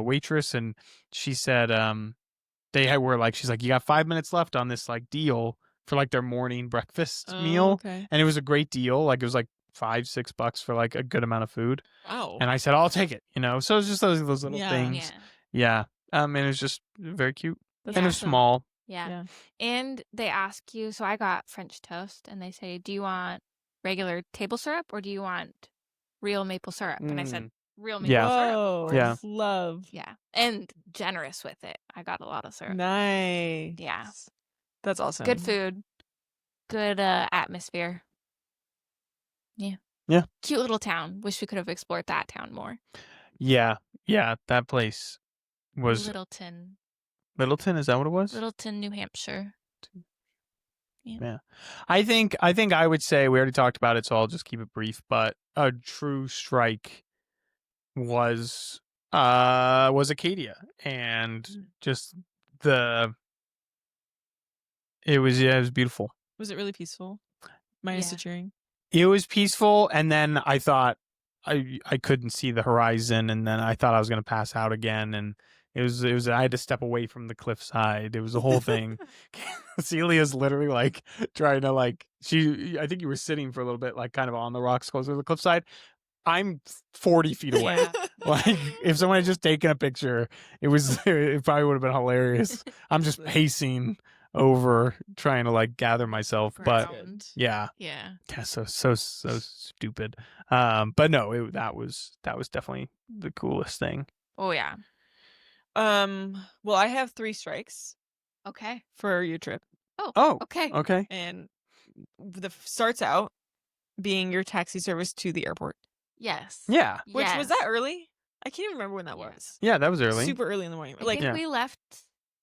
waitress, and she said were like, she's like, you got 5 minutes left on this like deal for like their morning breakfast meal, Okay. and it was a great deal. Like it was like $5-6 for like a good amount of food. Wow. And I said, I'll take it. So it's just those little Yeah. things. Yeah. Yeah. And it was just very cute. That's And it was awesome. small. Yeah. Yeah. And they ask you, so I got French toast, and they say, do you want regular table syrup or do you want real maple syrup? And I said, real maple Yeah. syrup. Whoa. Yeah. Love. Yeah. And generous with it. I got a lot of syrup. Nice. Yeah. That's awesome. Good food. Good atmosphere. Yeah. Yeah. Cute little town. Wish we could have explored that town more. Yeah. Yeah. That place was Littleton. Littleton. Is that what it was? Littleton, New Hampshire. Yeah. I think I would say we already talked about it, so I'll just keep it brief, but a true strike was Acadia, and just it was beautiful. Was it really peaceful? Minus Yeah. the cheering. It was peaceful, and then I thought I couldn't see the horizon, and then I thought I was going to pass out again, and it was I had to step away from the cliffside. It was the whole thing. Celia's literally like trying to I think you were sitting for a little bit like kind of on the rocks closer to the cliffside. I'm 40 feet away. Yeah. Like if someone had just taken a picture, it probably would have been hilarious. I'm just pacing over trying to like gather myself, but Ground. yeah. Yeah. Yeah, so stupid. But no, that was definitely the coolest thing. Oh, yeah. Well, I have 3 strikes Okay. for your trip, Oh, Okay. okay. and starts out being your taxi service to the airport. Yes. Yeah, Which was that Yes. early? I can't even remember when that Yeah. was. yeah, that was early. Super early in the morning. I Like, think Yeah. we left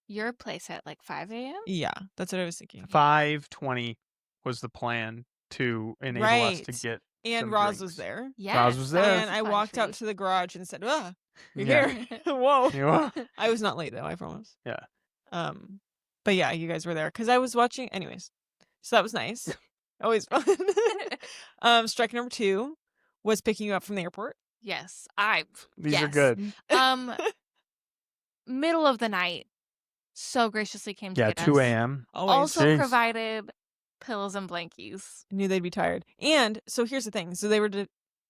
your place at like 5 a.m. yeah, that's what I was thinking. 5:20 was the plan to enable us to Right. get. And some Roz drinks. was there. Yes. was that there. And a I fun walked out treat. to the garage and said, you're Yeah. here. Whoa. Yeah. I was not late though, I promise. Yeah. But yeah, you guys were there because I was watching. Anyways, so that was nice. Always fun. Strike number 2 was picking you up from the airport. Yes. These are Yes. good. Middle of the night, so graciously came to Yeah, get 2 us. a.m. Always. Also Jeez. provided pillows and blankies. I knew they'd be tired. And so here's the thing. So they were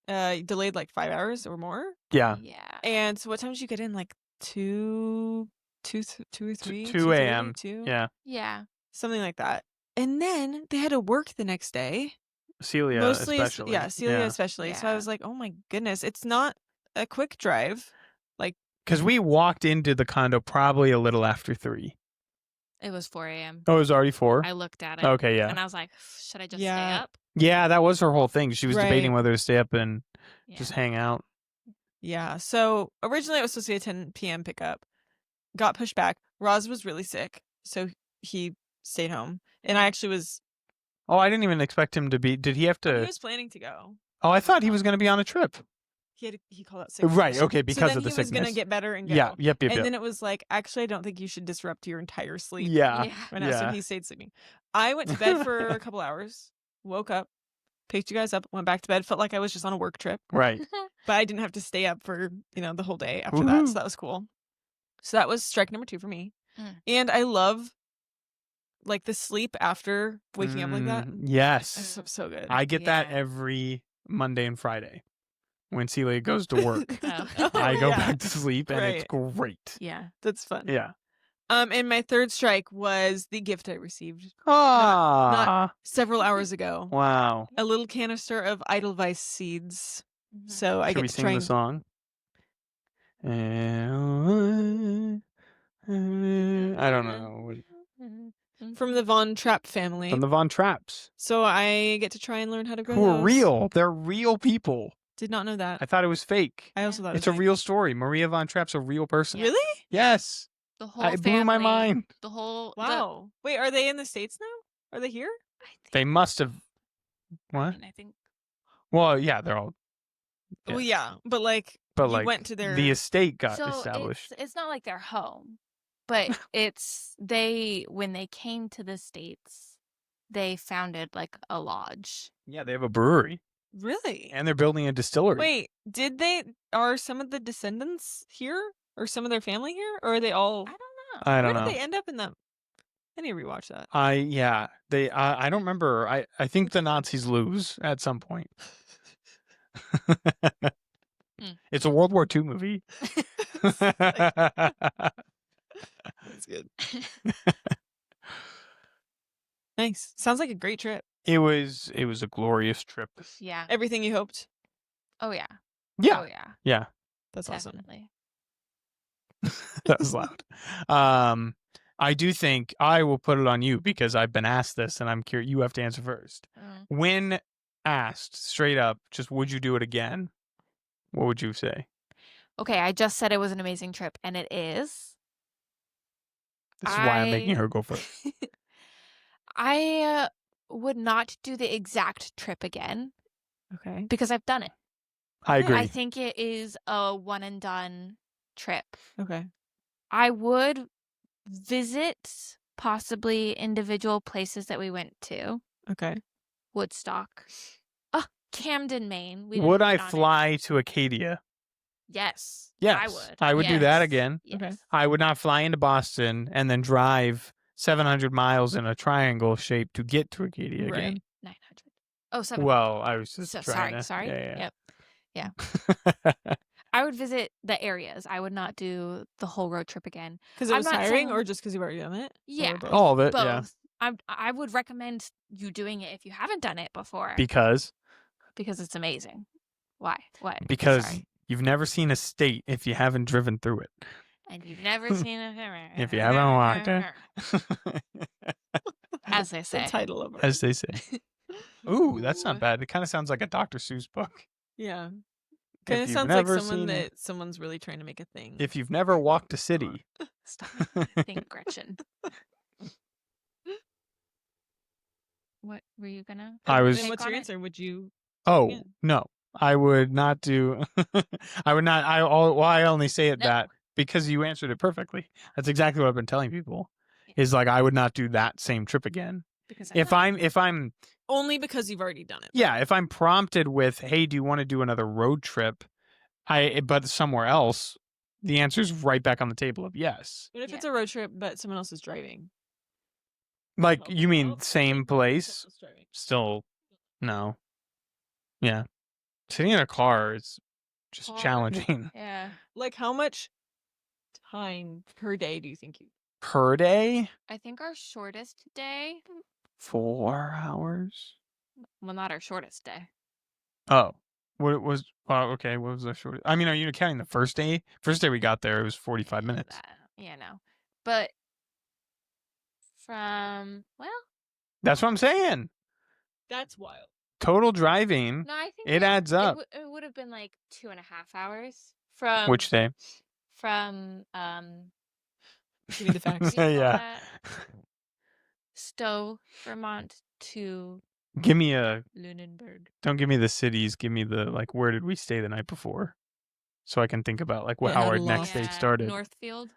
delayed like 5 hours or more. Yeah, Yeah. And so what time did you get in? Like 2 or 3? 2 a.m. 2? Yeah, Yeah. Something like that. And then they had to work the next day. Celia Mostly, especially. yeah, Celia especially. So I Yeah. was like, oh my goodness, it's not a quick drive. Because we walked into the condo probably a little after 3. It was 4 a.m. Oh, it was already 4. I looked at it. Okay, yeah, And I was like, should I just stay Yeah. up? yeah. That was her whole thing. She was debating Right. whether to stay up and Yeah. just hang out. Yeah. So originally it was supposed to be a 10 p.m. pickup. Got pushed back. Roz was really sick, so he stayed home. And I actually was. Oh, I didn't even expect him to be. Did he have He to? was planning to go. Oh, I thought he was going to be on a trip. He called out sick. Right. Okay. So Because then of the he was gonna sickness. get better and go. Yeah. Yep. And then it was like, actually, I don't think you should disrupt your entire sleep. Yeah. Yeah. Right now, so Yeah. he stayed sleeping. I went to bed for a couple hours, woke up, picked you guys up, went back to bed. Felt like I was just on a work trip, Right. but I didn't have to stay up for the whole day after that. Woohoo. So that was cool. So that was strike number 2 for me. Mm. And I love like the sleep after waking up like that. Yes. It's so good. I get that Yeah. every Monday and Friday when Celia goes to work. Oh. I go Yeah. back to sleep and it's great. Yeah. That's fun. Yeah. And my third strike was the gift I received Ah. several hours ago. Wow. A little canister of Edelweiss seeds. Mhm. So I Should we get to sing try the and song? I don't know. from the Von Trapp family. From the Von Trapps, So I get to try and learn how to grow who are those. real. They're real people. Did not know that. I thought it was fake. I also thought it It's a was fake. real story. Maria Von Trapp's a real person. Yeah. Really? Yes. The whole It blew my family, mind. The whole Wow. Wait, are they in the States now? Are they here? I think, They must have. I What? mean, I think Well, yeah, they're all. Well, yeah, but like But You like went to the their- estate got So established. it's not like their home, but when they came to the States, they founded like a lodge. Yeah, they have a brewery Really? and they're building a distillery. Wait, are some of the descendants here? Or some of their family here? Or are they all... I don't know. I don't Where know. did they end up in that? I need to rewatch that. I don't remember. I think the Nazis lose at some point. It's a World War II movie. That's good. Nice. Sounds like a great trip. It was a glorious trip. Yeah. Everything you hoped. Oh yeah. Yeah. Oh yeah. Yeah. That's awesome. Definitely. That was loud. I do think I will put it on you because I've been asked this and I'm curious. You have to answer first. When asked straight up, just would you do it again? What would you say? Okay, I just said it was an amazing trip, and it is. This is why I'm making her go first. I would not do the exact trip again Okay. because I've done it. I agree. I think it is a one and done trip. Okay. I would visit possibly individual places that we went to. Okay. Woodstock. Camden, Maine. Would I fly to Acadia? Yes. Yes. I would. I would do that again. Yes. Okay. I would not fly into Boston and then drive 700 miles in a triangle shape to get to Acadia Right. again. 900. Oh, 700. Well, I was just So, trying sorry. to. Yeah. Yep. I would visit the areas. I would not do the whole road trip again. Because it I'm was not tiring saying- or just because you've already done it? Yeah. Or both? All of it, Both. yeah. I would recommend you doing it if you haven't done it before Because it's amazing. Why? What? because Sorry. you've never seen a state if you haven't driven through it. And you've never seen a If you haven't walked it. as they The say. title of it. As they say. Ooh, that's not bad. It kind of sounds like a Dr. Seuss book. Yeah. If Kind of you've sounds like never someone seen- that someone's really trying to make a thing. If you've never walked a city. Stop it. Think, Gretchen. What were you gonna? I was- Then what's take your on it? answer? Would you... Oh, Yeah. no. I would not do. I would not. I only say it No. that because you answered it perfectly. That's exactly what I've been telling people. Is like I would not do that same trip again. Because If I'm Only because you've already done it. yeah, if I'm prompted with, hey, do you want to do another road trip? But somewhere else, the answer is right back on the table of yes. What if Yeah. it's a road trip but someone else is driving? Like Help you mean out, same someone place? else is driving. Still, no. Yeah, sitting in a car is just Hard. challenging. yeah, Like, how much time per day do you think you... Per day, I think our shortest day. 4 hours. Well, not our shortest day. Oh, what was? Oh, okay. What was the short? I mean, are you counting the first day? First day we got there, it was 45 minutes. Yeah, no. But well, That's what I'm saying. That's wild. Total driving. no, I think It adds up. It would have been like 2.5 hours from Which day? from Give me the facts. what do you call Yeah. that? Stowe, Vermont to Give me a. Lunenburg. Don't give me the cities. Give me the like. Where did we stay the night before? So I can think about like Yeah, how how our to next lost. date started. Northfield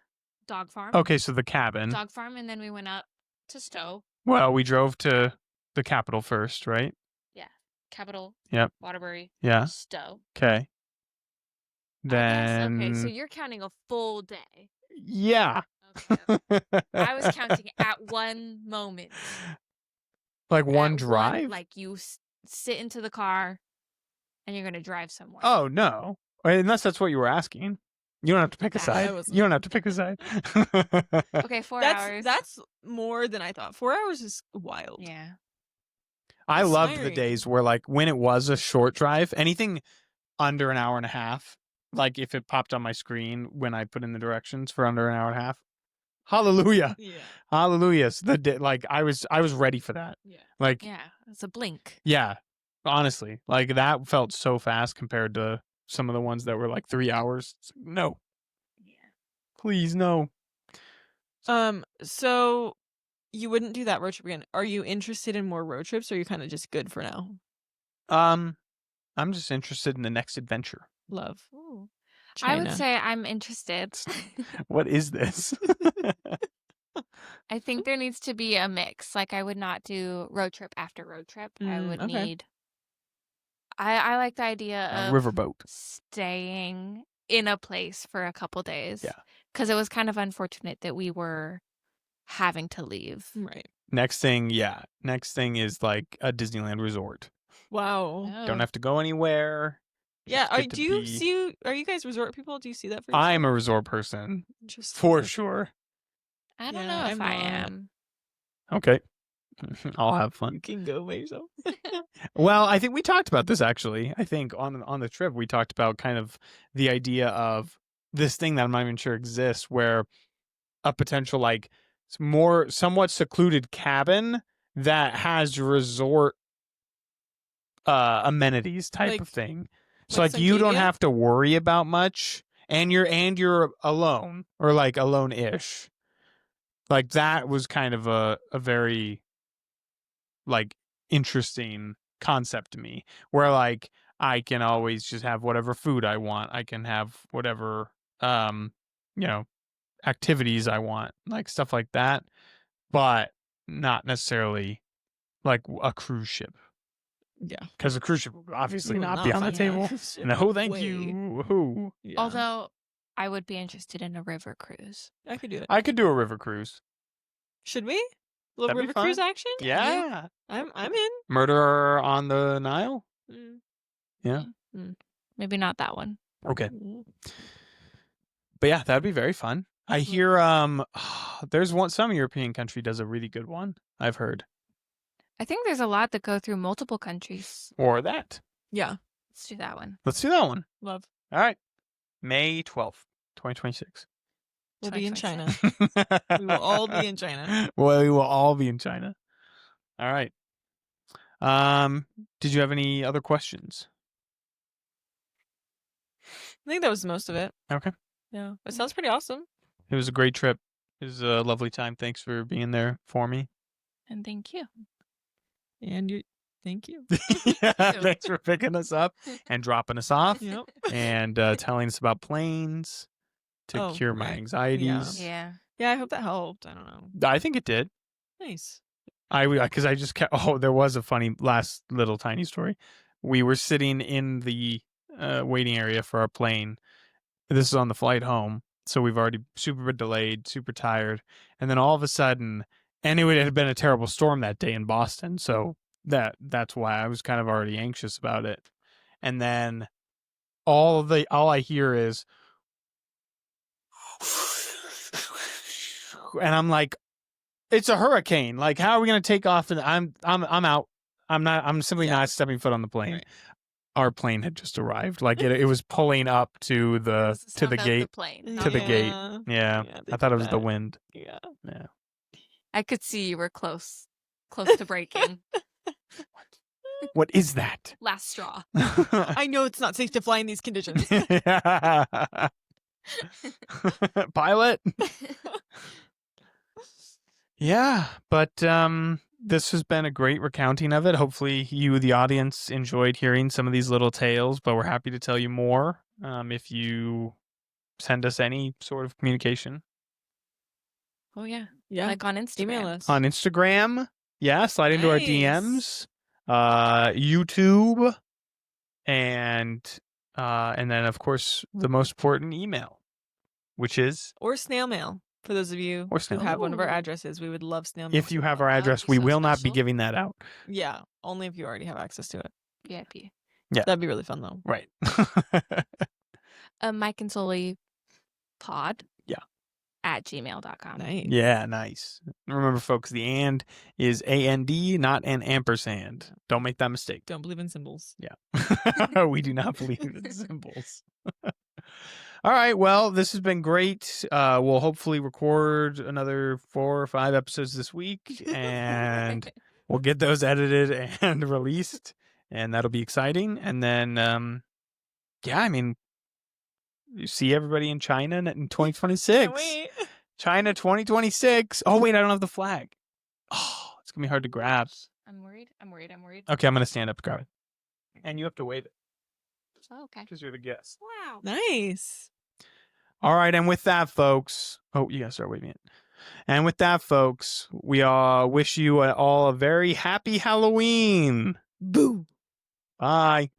Dog Farm. Okay, so the cabin. Dog Farm, and then we went up to Stowe. Well, we drove to the capital first, right? Capital. Yep. Waterbury. Yeah. Stowe. Okay. I Then. guess, okay, so you're counting a full day. Yeah. Okay. I was counting at one moment. Like one At drive? like you sit into the car and you're going to drive somewhere. Oh, no. Unless that's what you were asking. You don't have to pick a That side. wasn't- You don't have to pick a side. Okay, 4 hours. That's more than I thought. 4 hours is wild. Yeah. I That's loved the tiring. days where, like, when it was a short drive, anything under an hour and a half, like if it popped on my screen when I put in the directions for under an hour and a half, hallelujah. Yeah. Hallelujah. So like, I was ready for that. Yeah. Like, Yeah. It's a blink. yeah, honestly, like that felt so fast compared to some of the ones that were like 3 hours. It's like, no, Yeah. please, no. So you wouldn't do that road trip again. Are you interested in more road trips or are you kind of just good for now? I'm just interested in the next adventure. Love. Ooh. I would China. say I'm interested. What is this? I think there needs to be a mix. Like, I would not do road trip after road trip. I would Okay. need. I like the idea A of riverboat. staying in a place for a couple days. Yeah. Because it was kind of unfortunate that we were having to leave. Right. Next thing is like a Disneyland resort. Wow. Oh. Don't have to go anywhere. Yeah. Just get to Are you guys resort people? Do you see that for I'm a yourself? resort person Interesting. for sure. I don't Yeah, know if I'm I not. am. Okay. I'll have fun. You can go by yourself. Well, I think we talked about this actually. I think on the trip we talked about kind of the idea of this thing that I'm not even sure exists, where a potential like more somewhat secluded cabin that has resort amenities type Like- of thing. So like like you don't Suncadia? have to worry about much, and you're alone or like alone-ish. Like that was kind of a very like interesting concept to me, where like I can always just have whatever food I want. I can have whatever you know activities I want, like stuff like that, but not necessarily like a cruise ship, Yeah. because a cruise ship will obviously You will not be on the find table. that shit No, thank way. you. Who? Yeah. Although I would be interested in a river cruise. I could do it. I could do a river cruise. Should we? Little That'd be river cruise fun. action? Yeah. I'm in. Murder on the Nile. Mm. Yeah. Maybe not that one. Okay. Mm. But yeah, that'd be very fun. I Mhm. hear there's some European country does a really good one, I've heard. I think there's a lot that go through multiple countries. Or that. Yeah. Let's do that one. Let's do that one. Love. All right. May 12th, 2026. We'll be in 2026. China. We will all be in China. Well, we will all be in China. All right. Did you have any other questions? I think that was most of it. Okay. Yeah. It sounds pretty awesome. It was a great trip. It was a lovely time. Thanks for being there for me. And thank you. And you thank you. Yeah, thanks for picking us up and dropping us off Yep. and telling us about planes to Oh, cure my right. anxieties. Yeah. Yeah, I hope that helped. I don't know. I think it did. Nice. Because I just kept. Oh, there was a funny last little tiny story. We were sitting in the waiting area for our plane. This is on the flight home, so we've already super delayed, super tired, and then all of a sudden, and it had been a terrible storm that day in Boston, so that's why I was kind of already anxious about it. And then all I hear is, and I'm like, it's a hurricane. Like, how are we going to take off? And I'm out. I'm simply not stepping foot on the plane. Right. Our plane had just arrived. Like it was pulling up to the gate. To the gate. Yeah. I thought it was the wind. Yeah. Yeah. I could see you were close to breaking. What is that? Last straw. I know it's not safe to fly in these conditions. Pilot. Yeah, but this has been a great recounting of it. Hopefully you, the audience, enjoyed hearing some of these little tales, but we're happy to tell you more if you send us any sort of communication. Oh yeah. Yeah. Like on Instagram. Email us. On Instagram, yeah, slide into our Nice. DMs, YouTube, and then, of course, the most important email, which is... Or snail mail. For those of you who have one of our Ooh. addresses, we would love snail mail. If you as have well. our That would address, be we so will not be special. giving that out. Yeah, only if you already have access to it. VIP. That'd be really fun though. Right. Mike and Sully pod. Yeah. At gmail.com. Nice. Yeah, nice. Remember, folks, the and is A-N-D, not an ampersand. Don't make that mistake. Don't believe in symbols. Yeah. We do not believe in symbols. All right. Well, this has been great. We'll hopefully record another 4 or 5 episodes this week, and we'll get those edited and released, and that'll be exciting. And then, yeah, I mean, you see everybody in China in 2026. Can't wait. China 2026. Oh, wait, I don't have the flag. Oh, it's going to be hard to grab. I'm worried. Okay, I'm going to stand up to grab it. And you have to wave it. Oh, okay. because you're the guest. Wow. Nice. All right, and with that, folks. Oh, you gotta start waving it. And with that, folks, we wish you all a very happy Halloween. Boo. Bye.